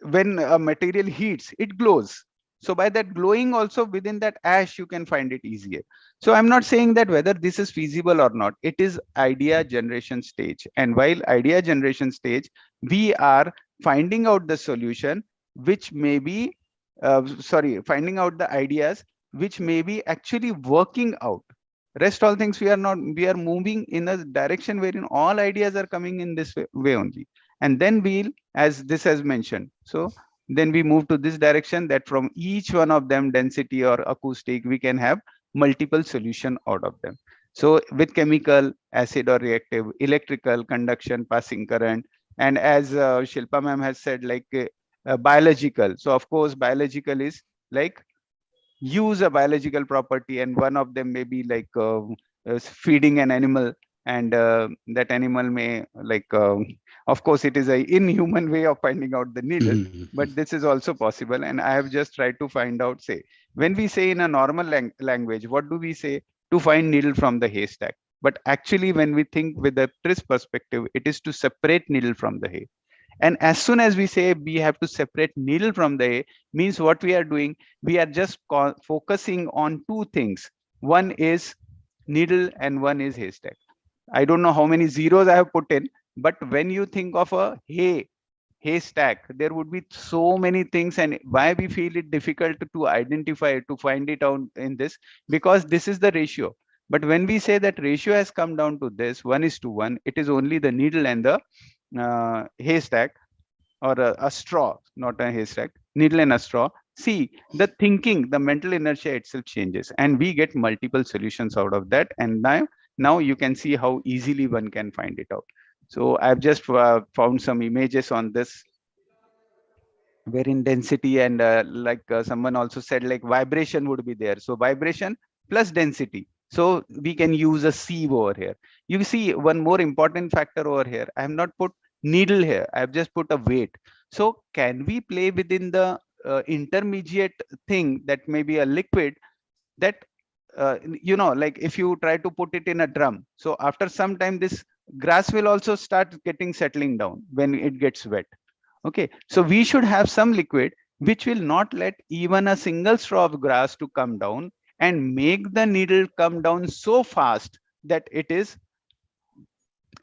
when a material heats, it glows. So by that glowing also, within that ash you can find it easier. So I'm not saying that whether this is feasible or not. It is idea generation stage, and while idea generation stage, we are finding out the solution, which may be finding out the ideas which may be actually working out. Rest all things, we are not, we are moving in a direction wherein all ideas are coming in this way only. And then we'll, as this has mentioned, so then we move to this direction, that from each one of them, density or acoustic, we can have multiple solution out of them. So with chemical, acid or reactive, electrical, conduction, passing current, and as Shilpa ma'am has said, like biological. So of course biological is like use a biological property, and one of them may be like feeding an animal, and that animal may like of course it is a inhuman way of finding out the needle, but this is also possible. And I have just tried to find out, say, when we say in a normal language, what do we say? To find needle from the haystack. But actually when we think with the TRIZ perspective, it is to separate needle from the hay. And as soon as we say we have to separate needle from the hay, means what we are doing, we are just focusing on two things. One is needle and one is haystack. I don't know how many zeros I have put in, but when you think of a haystack, there would be so many things. And why we feel it difficult to identify, to find it out in this, because this is the ratio. But when we say that ratio has come down to this 1:1, it is only the needle and the haystack, or a straw, not a haystack, needle and a straw. See, the thinking, the mental inertia itself changes, and we get multiple solutions out of that. And now you can see how easily one can find it out. So I've just found some images on this, wherein density and someone also said, like vibration would be there. So vibration plus density. So we can use a sieve over here. You see one more important factor over here. I have not put needle here. I have just put a weight. So can we play within the intermediate thing that may be a liquid, that like if you try to put it in a drum, so after some time this grass will also start getting settling down when it gets wet. Okay, so we should have some liquid which will not let even a single straw of grass to come down, and make the needle come down so fast that it is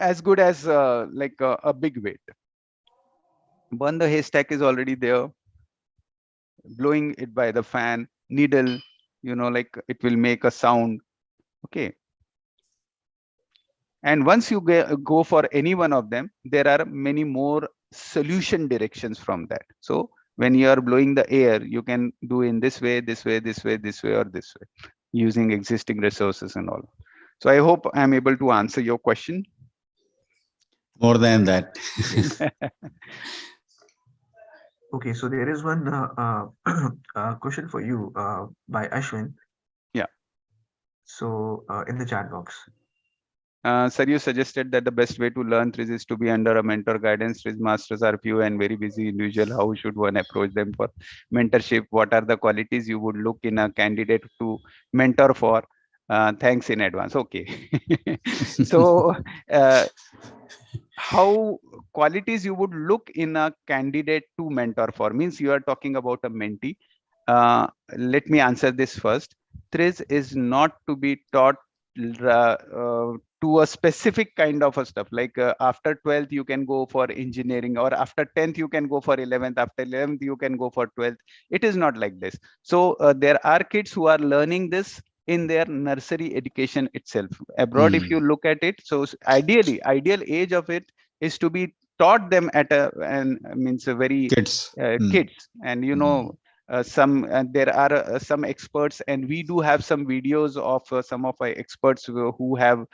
as good as like a big weight. Burn the haystack is already there. Blowing it by the fan, needle, like it will make a sound. Okay. And once you go for any one of them, there are many more solution directions from that. So when you are blowing the air, you can do in this way, this way, this way, this way, or this way, using existing resources and all. So I hope I'm able to answer your question. More than that. Okay, so there is one question for you by Ashwin. Yeah. So in the chat box. Sir, you suggested that the best way to learn TRIZ is to be under a mentor guidance. TRIZ masters are few and very busy individual. How should one approach them for mentorship? What are the qualities you would look in a candidate to mentor for? Thanks in advance. Okay. So how qualities you would look in a candidate to mentor for, means you are talking about a mentee. Let me answer this first. TRIZ is not to be taught to a specific kind of a stuff, like after 12th you can go for engineering, or after 10th you can go for 11th, after 11th you can go for 12th. It is not like this. So there are kids who are learning this in their nursery education itself. Abroad, if you look at it, so ideal age of it is to be taught them at a, and means a very kids. Kids. And there are some experts, and we do have some videos of some of our experts who have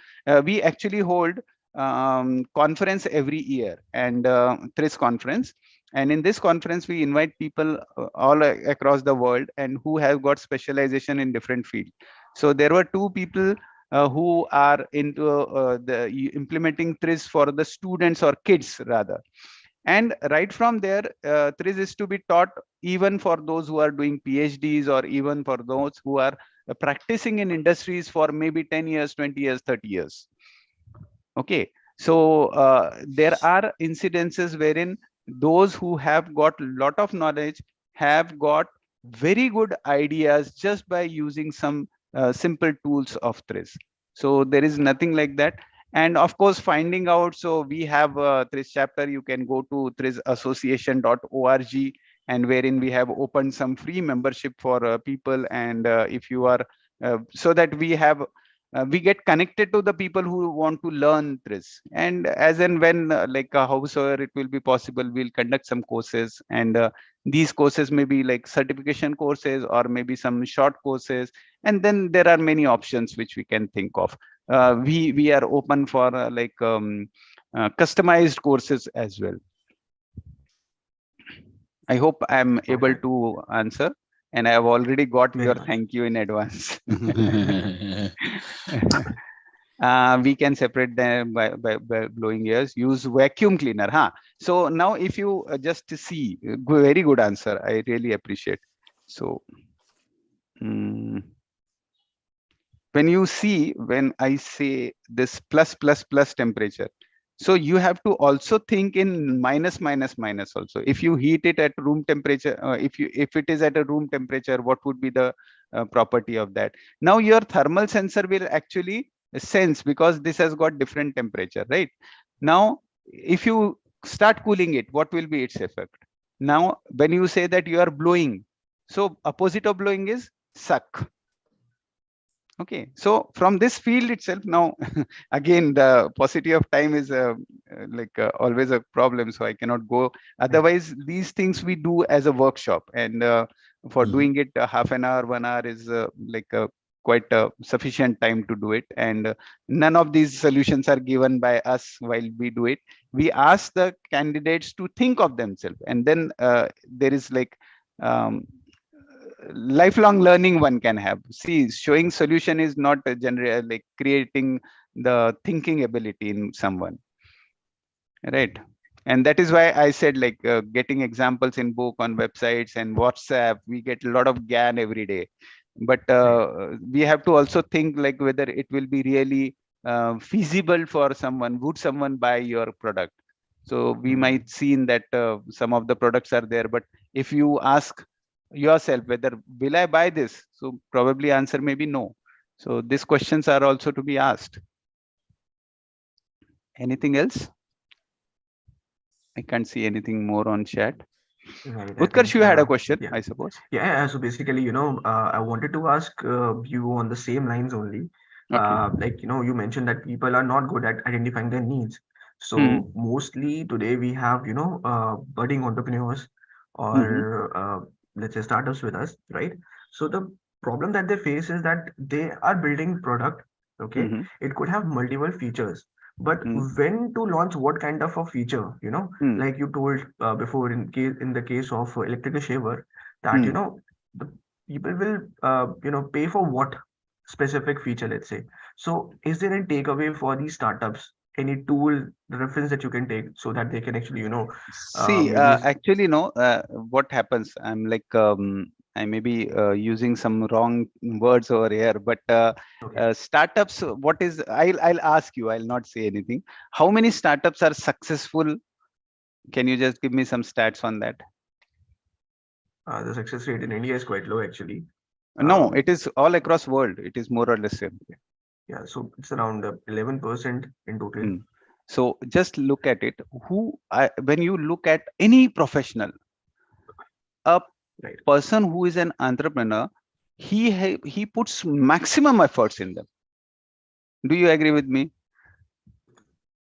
we actually hold conference every year, and TRIZ conference. And in this conference we invite people all across the world, and who have got specialization in different fields. So there were two people who are into the implementing TRIZ for the students, or kids rather. And right from there, TRIZ is to be taught even for those who are doing PhDs, or even for those who are practicing in industries for maybe 10 years, 20 years, 30 years. Okay, so there are incidences wherein those who have got a lot of knowledge have got very good ideas just by using some simple tools of TRIZ. So there is nothing like that. And of course, finding out, so we have a TRIZ chapter. You can go to trizassociation.org, and wherein we have opened some free membership for people. And if you are so that we get connected to the people who want to learn TRIZ, and as and when howsoever it will be possible, we'll conduct some courses. And these courses may be like certification courses, or maybe some short courses, and then there are many options which we can think of. We are open for customized courses as well. I hope I'm able to answer, and I have already got your thank you in advance. We can separate them by blowing ears. Use vacuum cleaner. So now if you just see, very good answer. I really appreciate. So when you see, when I say this plus temperature, so you have to also think in minus also. If you heat it at room temperature, if it is at a room temperature, what would be the property of that? Now your thermal sensor will actually sense, because this has got different temperature, right? Now if you start cooling it, what will be its effect? Now when you say that you are blowing, so opposite of blowing is suck. Okay, so from this field itself, now again the paucity of time is always a problem, so I cannot go. Otherwise, these things we do as a workshop, and for doing it half an hour, 1 hour is quite sufficient time to do it. And none of these solutions are given by us while we do it. We ask the candidates to think of themselves, and then there is lifelong learning one can have. See, showing solution is not a general, like creating the thinking ability in someone, right? And that is why I said getting examples in book, on websites and WhatsApp, we get a lot of GAN every day. But we have to also think whether it will be really feasible for someone. Would someone buy your product? So we might see in that some of the products are there, but if you ask yourself whether will I buy this, so probably answer may be no. So these questions are also to be asked. Anything else? I can't see anything more on chat. Right, Utkarsh, you had a question, I suppose. Yeah, so basically, I wanted to ask you on the same lines only. You mentioned that people are not good at identifying their needs. So mostly today we have, budding entrepreneurs, or let's say startups with us, right? So the problem that they face is that they are building product, okay? It could have multiple features, but when to launch what kind of a feature, like you told before, in the case of electrical shaver, that the people will pay for what specific feature, let's say. So is there any takeaway for these startups, any tool reference that you can take so that they can actually see maybe actually no what happens, I'm I may be using some wrong words over here, but startups, what is, I'll ask you, I'll not say anything. How many startups are successful? Can you just give me some stats on that? The success rate in India is quite low, actually. No, it is all across world. It is more or less same. Yeah, so it's around 11% in total. So just look at it. When you look at any professional, a person who is an entrepreneur, he puts maximum efforts in them. Do you agree with me?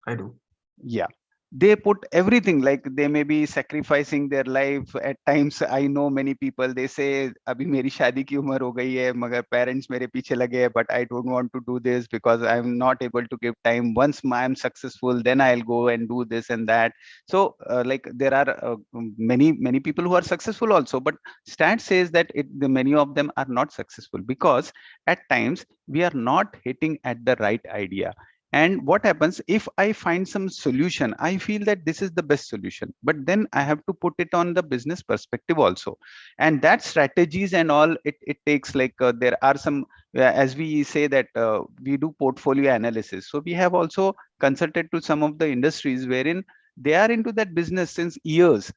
I do. Yeah, they put everything, like they may be sacrificing their life at times. I know many people, they say abhi meri shaadi ki umar ho gayi hai magar parents mere piche lage hai, but I don't want to do this because I'm not able to give time. Once I'm successful, then I'll go and do this and that. So like there are many people who are successful also, but stat says that many of them are not successful because at times we are not hitting at the right idea. And what happens if I find some solution, I feel that this is the best solution, but then I have to put it on the business perspective also. And that strategies and all, it takes like there are some, as we say that we do portfolio analysis. So we have also consulted to some of the industries wherein they are into that business since years,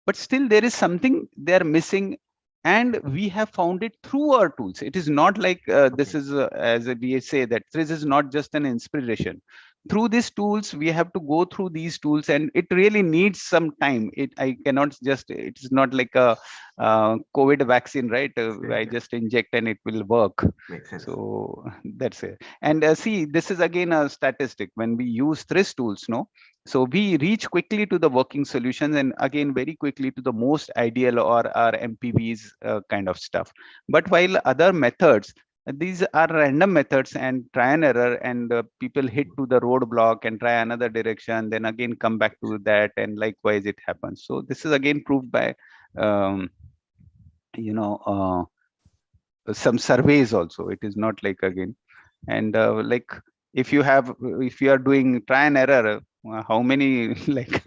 but still there is something they are missing, and we have found it through our tools. It is not like this is as we say that this is not just an inspiration. Through these tools we have to go through these tools, and it really needs some time. I cannot just, it is not like a COVID vaccine, right? I just inject and it will work. Makes sense. So that's it. And see, this is again a statistic. When we use TRIZ tools, no, so we reach quickly to the working solutions, and again very quickly to the most ideal or our MPVs kind of stuff. But while other methods, these are random methods and try and error, and people hit to the roadblock and try another direction, then again come back to that, and likewise it happens. So this is again proved by you know some surveys also. It is not like again, and like if you are doing try and error, how many like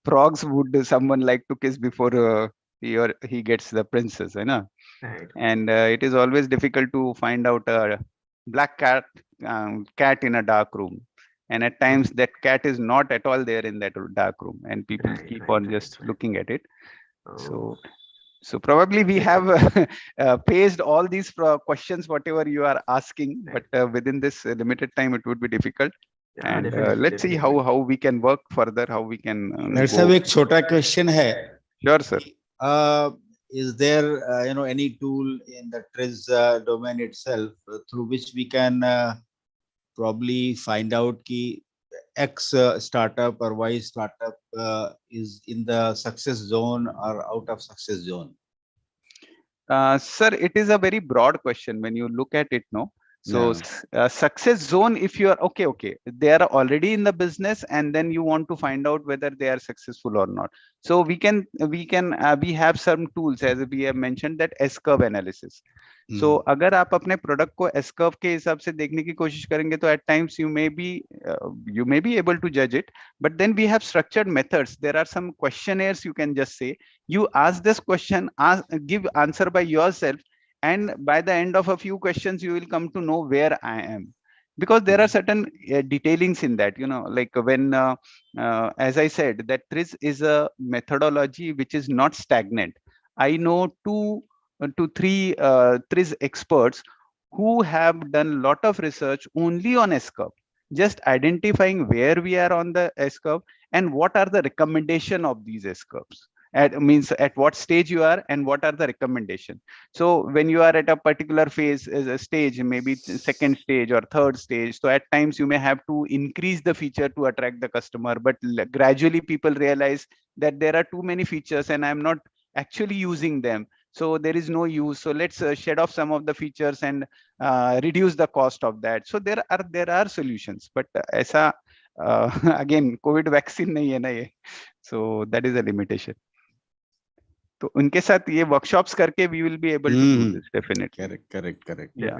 frogs would someone like to kiss before he gets the princess, you know? Right. And it is always difficult to find out a black cat in a dark room, and at times that cat is not at all there in that dark room, and people keep on just looking at it. So probably we have faced all these questions, whatever you are asking, but within this limited time, it would be difficult. Yeah, and definitely, let's see how we can work further, how we can Sir, एक छोटा question है. Sure, sir. Is there any tool in the TRIZ domain itself through which we can probably find out ki X startup or Y startup is in the success zone or out of success zone? Sir, it is a very broad question when you look at it, no? So success zone, if you are okay, they are already in the business, and then you want to find out whether they are successful or not. So we have some tools, as we have mentioned, that S-curve analysis. So अगर आप अपने product को S curve के हिसाब से देखने की कोशिश करेंगे तो at times you may be able to judge it, but then we have structured methods. There are some questionnaires. You can just say, you ask this question, give answer by yourself, and by the end of a few questions you will come to know where I am, because there are certain detailings in that, like when as I said, that TRIZ is a methodology which is not stagnant. I know 2 to 3 TRIZ experts who have done a lot of research only on S-curve, just identifying where we are on the S-curve and what are the recommendation of these S-curves. Means at what stage you are and what are the recommendation. So when you are at a particular phase, as a stage, maybe second stage or third stage, so at times you may have to increase the feature to attract the customer, but gradually people realize that there are too many features and I'm not actually using them, so there is no use. So let's shed off some of the features and reduce the cost of that. So there are solutions, but aisa again COVID vaccine nahi hai na ye, so that is a limitation. तो उनके साथ ये workshops करके we will be able to do this definitely. Correct. Yeah.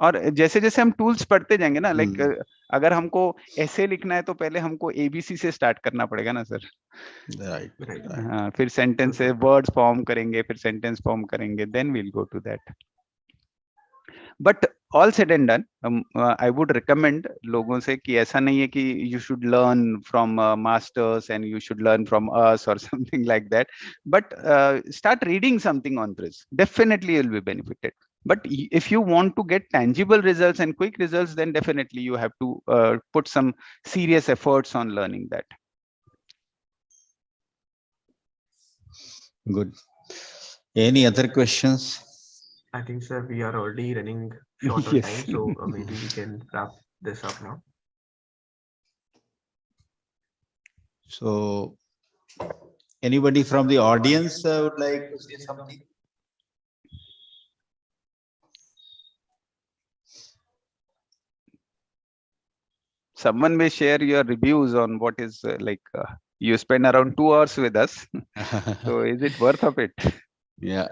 और जैसे जैसे हम tools पढ़ते जाएंगे ना, लाइक अगर हमको ऐसे लिखना है तो पहले हमको एबीसी से स्टार्ट करना पड़ेगा ना सर. राइट. हाँ, फिर सेंटेंस से वर्ड्स फॉर्म करेंगे, फिर सेंटेंस फॉर्म करेंगे, then we'll go to that. But all said and done, I would recommend लोगों से कि ऐसा नहीं है कि you should learn from masters and you should learn from us और something like that, but start reading something on TRIZ. Definitely you will be benefited. But if you want to get tangible results and quick results, then definitely you have to put some serious efforts on learning that. Good. Any other questions? I think, sir, we are already running short on time, so maybe we can wrap this up now. So, anybody from the audience would like to say something? Someone may share your reviews on what is you spend around 2 hours with us. So is it worth of it? Yeah.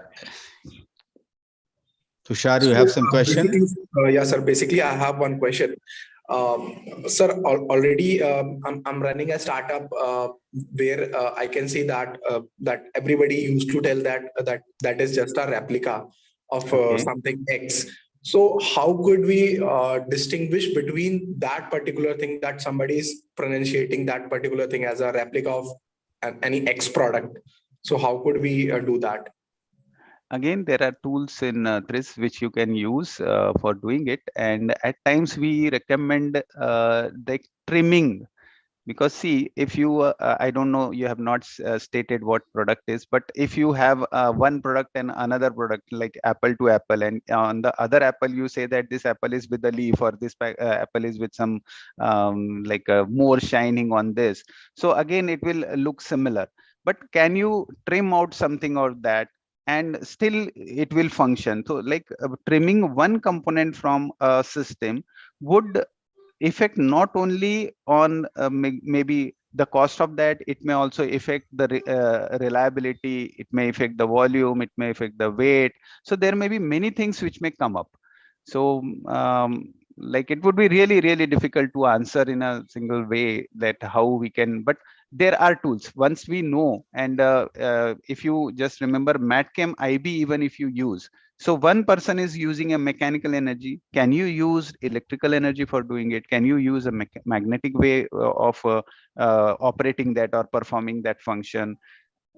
Tushar, you have some question? Yeah, sir. Basically, I have one question. Sir, already I'm running a startup where I can see that that everybody used to tell that is just a replica of something X. So how could we distinguish between that particular thing that somebody is pronunciating that particular thing as a replica of any X product? So how could we do that? Again, there are tools in TRIZ which you can use for doing it, and at times we recommend the trimming, because see, if you I don't know, you have not stated what product is, but if you have one product and another product, like apple to apple, and on the other apple you say that this apple is with the leaf, or this apple is with some more shining on this, so again it will look similar. But can you trim out something or that and still it will function? So like trimming one component from a system would affect not only on maybe the cost of that, it may also affect the reliability, it may affect the volume, it may affect the weight. So there may be many things which may come up. So like it would be really, really difficult to answer in a single way that how we can, but there are tools once we know. And if you just remember MATCAM IB, even if you use, so one person is using a mechanical energy, can you use electrical energy for doing it? Can you use a magnetic way of operating that or performing that function?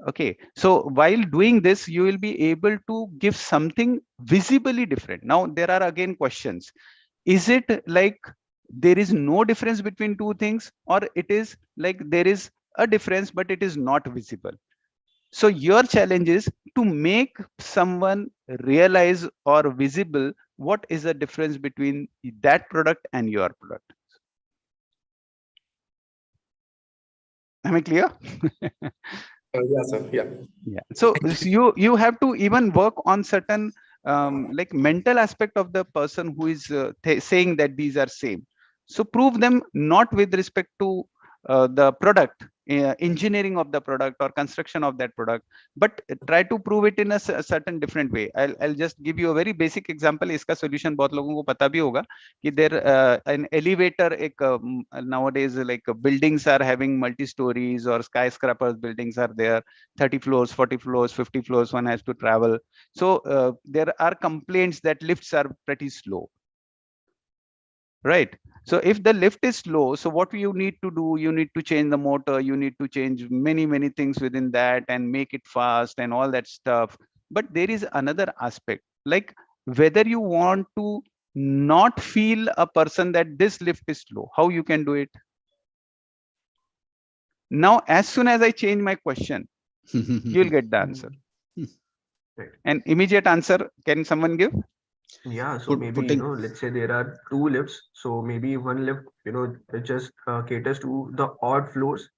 Okay, so while doing this, you will be able to give something visibly different. Now, there are again questions. Is it like there is no difference between two things, or it is like there is a difference, but it is not visible? So your challenge is to make someone realize or visible what is the difference between that product and your product. Am I clear? Yeah, sir. Yeah. Yeah. So you have to even work on certain like mental aspect of the person who is saying that these are same. So prove them not with respect to the product, engineering of the product or construction of that product, but try to prove it in a certain different way. I'll just give you a very basic example. इसका solution बहुत लोगों को पता भी होगा कि there an elevator nowadays like buildings are having multi stories or skyscrapers buildings are there, 30 floors, 40 floors, 50 floors one has to travel. So there are complaints that lifts are pretty slow, right? So if the lift is slow, so what you need to do, you need to change the motor, you need to change many things within that and make it fast and all that stuff. But there is another aspect, like whether you want to not feel a person that this lift is slow, how you can do it? Now, as soon as I change my question, you'll get the answer. Right. An immediate answer, can someone give? Yeah, so maybe, let's say there are two lifts. So maybe one lift, it just caters to the odd floors,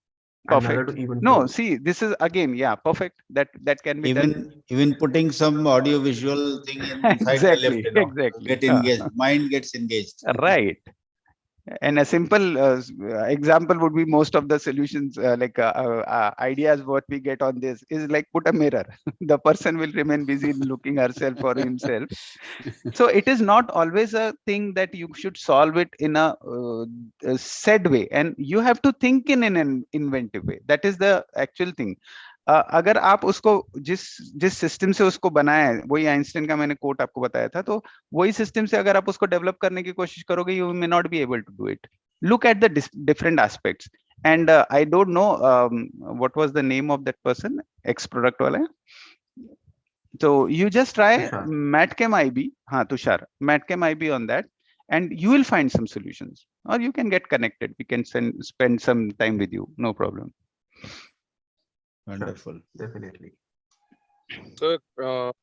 and another to even No, floors. see, this is again, yeah, perfect. That can be done. Even putting some audio visual thing inside the lift, exactly. Get engaged. Mind gets engaged. Right. And a simple example would be most of the solutions ideas what we get on this is like put a mirror. The person will remain busy looking herself or himself. So it is not always a thing that you should solve it in a said way, and you have to think in an inventive way. That is the actual thing. अगर आप उसको जिस system से उसको बनाया है, वही Einstein का मैंने कोट आपको बताया था, तो वही सिस्टम से अगर आप उसको डेवलप करने की कोशिश करोगे, you may not be able to do it. Look at the different aspects. And I don't know what was the name of that person, ex product wala. So you just try Tushar. MatChem IB, Tushar, MatChem IB on that, and you will find some solutions, or you can get connected. We can spend some time with you, no problem. Wonderful. Definitely. So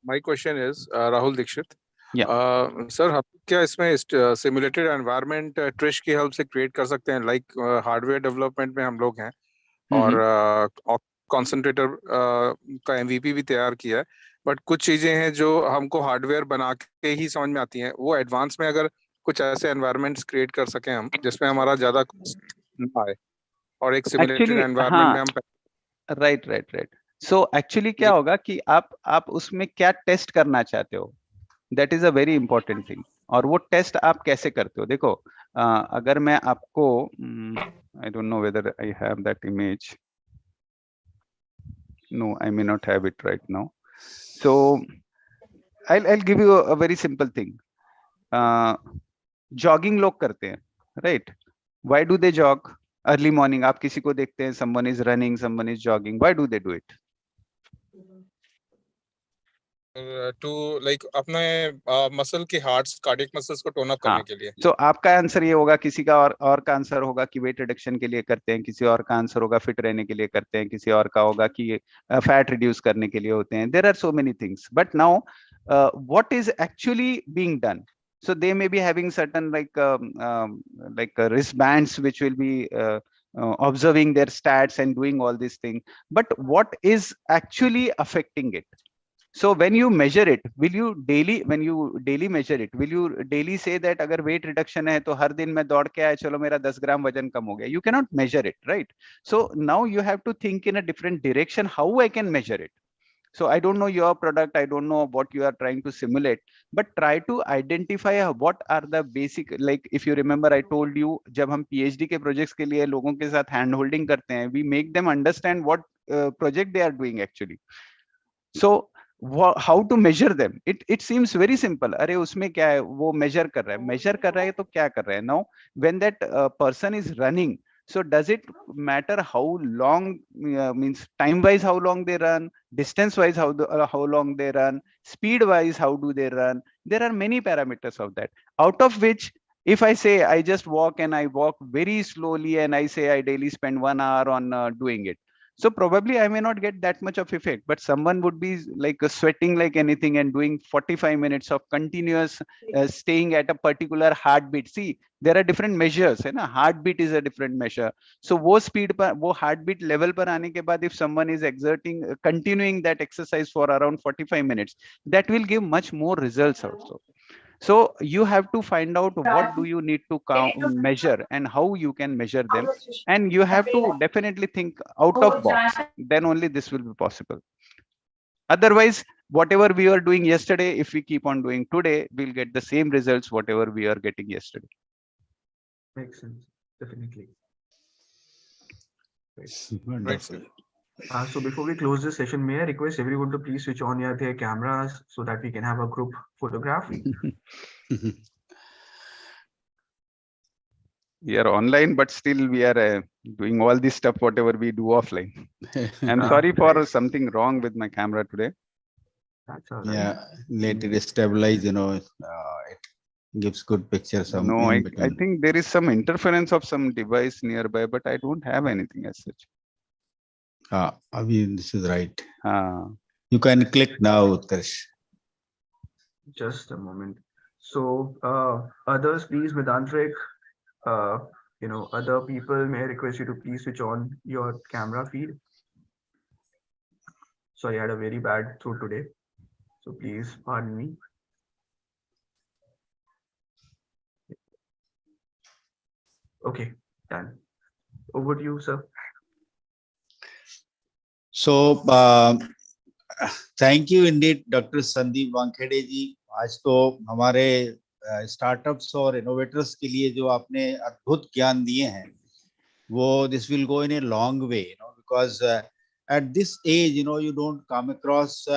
my question is Rahul Dikshit. Yeah. Sir, हम क्या इसमें simulated environment TRIZ की help से create कर सकते हैं? Like hardware development में हम लोग हैं और concentrator का MVP भी तैयार किया है, but कुछ चीजें हैं जो हमको hardware बना के ही समझ में आती हैं. वो advance में अगर कुछ ऐसे environments create कर सकें हम, जिसमें हमारा ज़्यादा cost ना आए और एक simulated environment में हम right. So actually क्या होगा कि आप उसमें क्या टेस्ट करना चाहते हो, that is a very important thing. और वो टेस्ट आप कैसे करते हो? देखो अगर मैं आपको I don't know whether I have that image. No, I may not have it right now. So I'll give you a very simple thing. Jogging लोग करते हैं, right? Why do they jog? Early morning आप किसी को देखते हैं, someone is running, someone is jogging. Why do they do it? To like अपने muscle के हार्ट्स कार्डियक मसल्स को टोन अप करने के लिए. तो आपका आंसर ये होगा, किसी का और का आंसर होगा कि वेट रिडक्शन के लिए करते हैं, किसी और का आंसर होगा फिट रहने के लिए करते हैं, किसी और का होगा कि फैट रिड्यूस करने के लिए होते हैं. There are so many things, but now what is actually being done? So they may be having certain like wristbands which will be observing their stats and doing all these things, but what is actually affecting it? So when you measure it, will you daily measure it, will you daily say that अगर weight reduction है तो हर दिन मैं दौड़ के आया, चलो मेरा 10 ग्राम वजन कम हो गया? You cannot measure it, right? So now you have to think in a different direction, how I can measure it. So I don't know your product, I don't know what you are trying to simulate, but try to identify what are the basic, like if you remember I told you, जब हम PhD के projects के लिए लोगों के साथ hand holding करते हैं, we make them understand what project they are doing actually. So how to measure them? It seems very simple. अरे उसमें क्या है, वो measure कर रहा है तो क्या कर रहा है? Now when that person is running, so does it matter how long, means time wise how long they run, distance wise how long they run, speed wise how do they run? There are many parameters of that, out of which if I say I just walk and I walk very slowly and I say I daily spend 1 hour on doing it, so probably I may not get that much of effect, but someone would be like sweating like anything and doing 45 minutes of continuous staying at a particular heartbeat. See, there are different measures, है ना? Heartbeat is a different measure. So वो speed पर, वो heartbeat level पर आने के बाद, if someone is exerting, continuing that exercise for around 45 minutes, that will give much more results also. So you have to find out what do you need to measure and how you can measure them, and you have to definitely think out of box, then only this will be possible. Otherwise, whatever we are doing yesterday, if we keep on doing today, we'll get the same results whatever we are getting yesterday. Makes sense, definitely. Wonderful. So before we close this session, may I request everyone to please switch on their cameras so that we can have a group photograph? We are online, but still we are doing all this stuff whatever we do offline. I'm sorry for something wrong with my camera today. That's all right. Yeah, let it stabilize, you know, it gives good picture. No, I think there is some interference of some device nearby, but I don't have anything as such. This is right. You can click now, Utkarsh. Just a moment. So others, please, Medantrik, other people, may I request you to please switch on your camera feed. Sorry, I had a very bad throat today, so please pardon me. Okay, done. Over to you, sir. So thank you indeed, Dr. Sandeep Wankhede ji. आज तो हमारे startups और innovators के लिए जो आपने अद्भुत ज्ञान दिए हैं, वो this will go in a long way, you know, because at this age, you know, you don't come across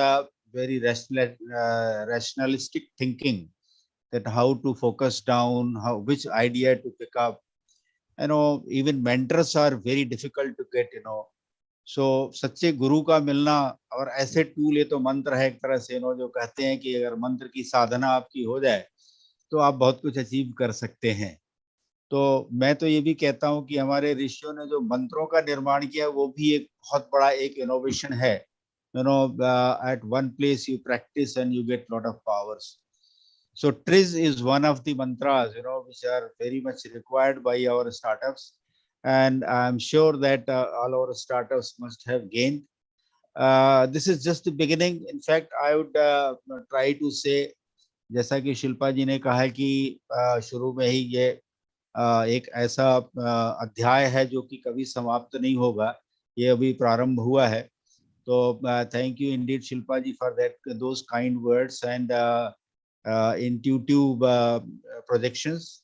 very rationalistic thinking, that how to focus down, which idea to pick up. You know, even mentors are very difficult to get, you know. सो सच्चे गुरु का मिलना और ऐसे tool, ये तो मंत्र है एक तरह से, जो कहते हैं कि अगर मंत्र की साधना आपकी हो जाए तो आप बहुत कुछ अचीव कर सकते हैं। तो मैं तो ये भी कहता हूँ कि हमारे ऋषियों ने जो मंत्रों का निर्माण किया वो भी एक बहुत बड़ा एक इनोवेशन है। At one place you practice and you get lot of powers. So TRIZ is one of the mantras, which are very much required by our startups, and I'm sure that all our startups must have gained. This is just the beginning. In fact, I would try to say, जैसा कि शिल्पा जी ने कहा है कि शुरू में ही ये एक ऐसा अध्याय है जो कि कभी समाप्त नहीं होगा, ये अभी प्रारंभ हुआ है। तो thank you indeed Shilpa ji for that, those kind words and intuitive projections.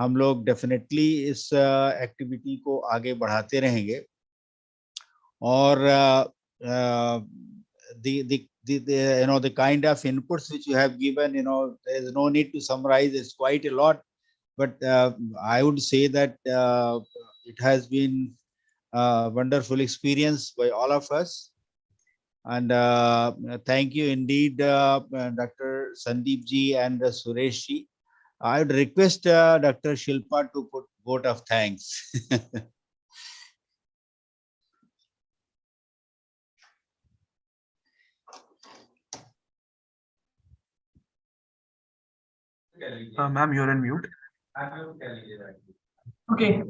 हम लोग डेफिनेटली इस एक्टिविटी को आगे बढ़ाते रहेंगे और the kind of inputs which you have given, there is no need to summarize, it's quite a lot, but I would say that it has been a wonderful experience by all of us. And thank you indeed, Dr. Sandeep ji and Suresh ji. I would request Dr. Shilpa to put vote of thanks. Ma'am, you're on mute. Okay.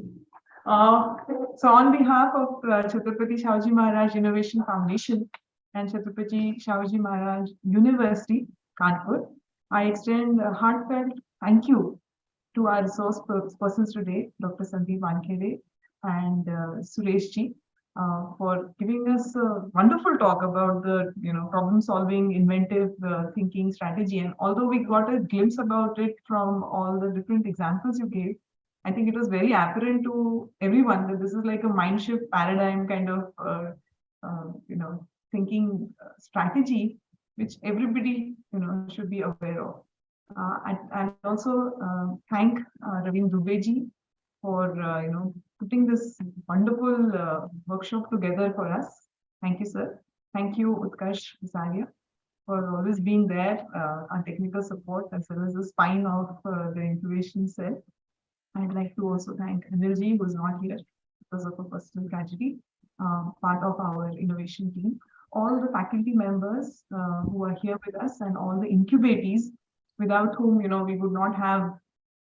So on behalf of Chhatrapati Shivaji Maharaj Innovation Foundation and Chhatrapati Shivaji Maharaj University, Kanpur, I extend a heartfelt thank you to our resource persons today, Dr. Sandeep Wankhede and Suresh ji, for giving us a wonderful talk about the problem solving, inventive thinking strategy. And although we got a glimpse about it from all the different examples you gave, I think it was very apparent to everyone that this is like a mind shift paradigm kind of thinking strategy, which everybody should be aware of. And also thank Ravin Dubeji for putting this wonderful workshop together for us. Thank you, sir. Thank you, Utkarsh Visaria, for always being there on technical support as well as the spine of the incubation cell. I'd like to also thank Anilji, who is not here because of a personal tragedy, part of our innovation team, all the faculty members who are here with us, and all the incubatees without whom we would not have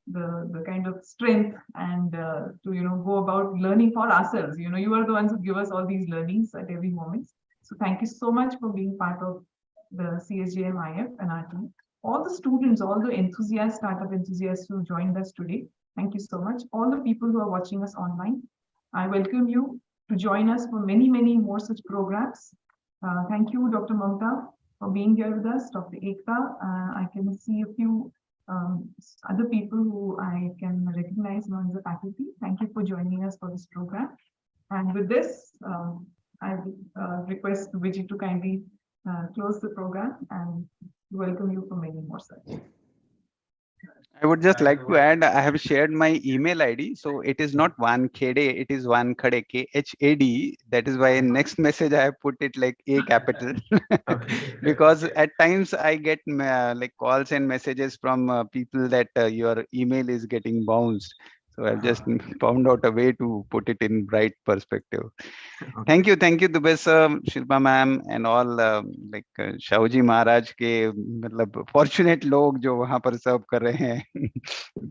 the kind of strength and to go about learning for ourselves. You are the ones who give us all these learnings at every moment. So thank you so much for being part of the CSJM-IF and our team. All the students, all the enthusiasts, startup enthusiasts who joined us today, thank you so much. All the people who are watching us online, I welcome you to join us for many, many more such programs. Thank you, Dr. Mamta, for being here with us, Dr. Ekta. I can see a few other people who I can recognize among the faculty. Thank you for joining us for this program. And with this, I request Vijay to kindly close the program and welcome you for many more such. I would just like to add, I have shared my email ID. So it is not Wankhede, it is Wankhade, Khad. That is why next message I have put it like A capital. Because at times I get like calls and messages from people that your email is getting bounced. So I've just found out a way to put it in bright perspective. Thank you, Dubey sir, Shilpa ma'am, and all like Shivaji Maharaj के मतलब fortunate लोग जो वहाँ पर serve कर रहे हैं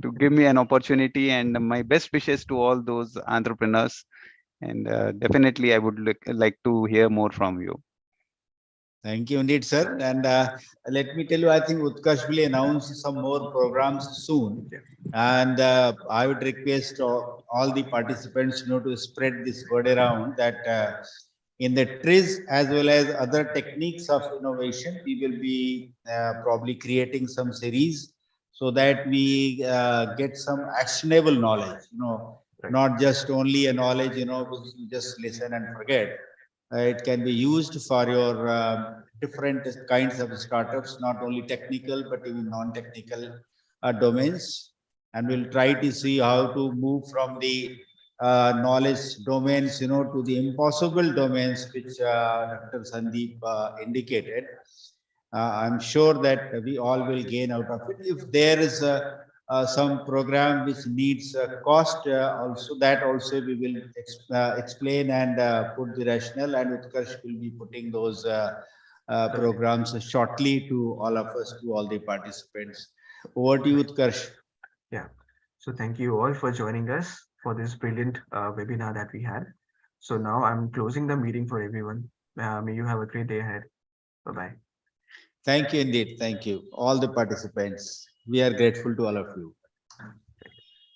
to give me an opportunity, and my best wishes to all those entrepreneurs, and definitely I would like to hear more from you. Thank you indeed, sir. And let me tell you, I think Utkarsh will announce some more programs soon. And I would request all the participants to spread this word around that in the TRIZ as well as other techniques of innovation, we will be probably creating some series so that we get some actionable knowledge, not just only a knowledge, which you just listen and forget. It can be used for your different kinds of startups, not only technical, but even non-technical domains. And we'll try to see how to move from the knowledge domains, to the impossible domains which Dr. Sandeep indicated. I'm sure that we all will gain out of it. If there is some program which needs cost, also that also we will explain and put the rationale, and Utkarsh will be putting those programs shortly to all of us, to all the participants. Over to you, Utkarsh. Yeah. So thank you all for joining us for this brilliant webinar that we had. So now I'm closing the meeting for everyone. May you have a great day ahead. Bye-bye. Thank you indeed. Thank you, all the participants. We are grateful to all of you.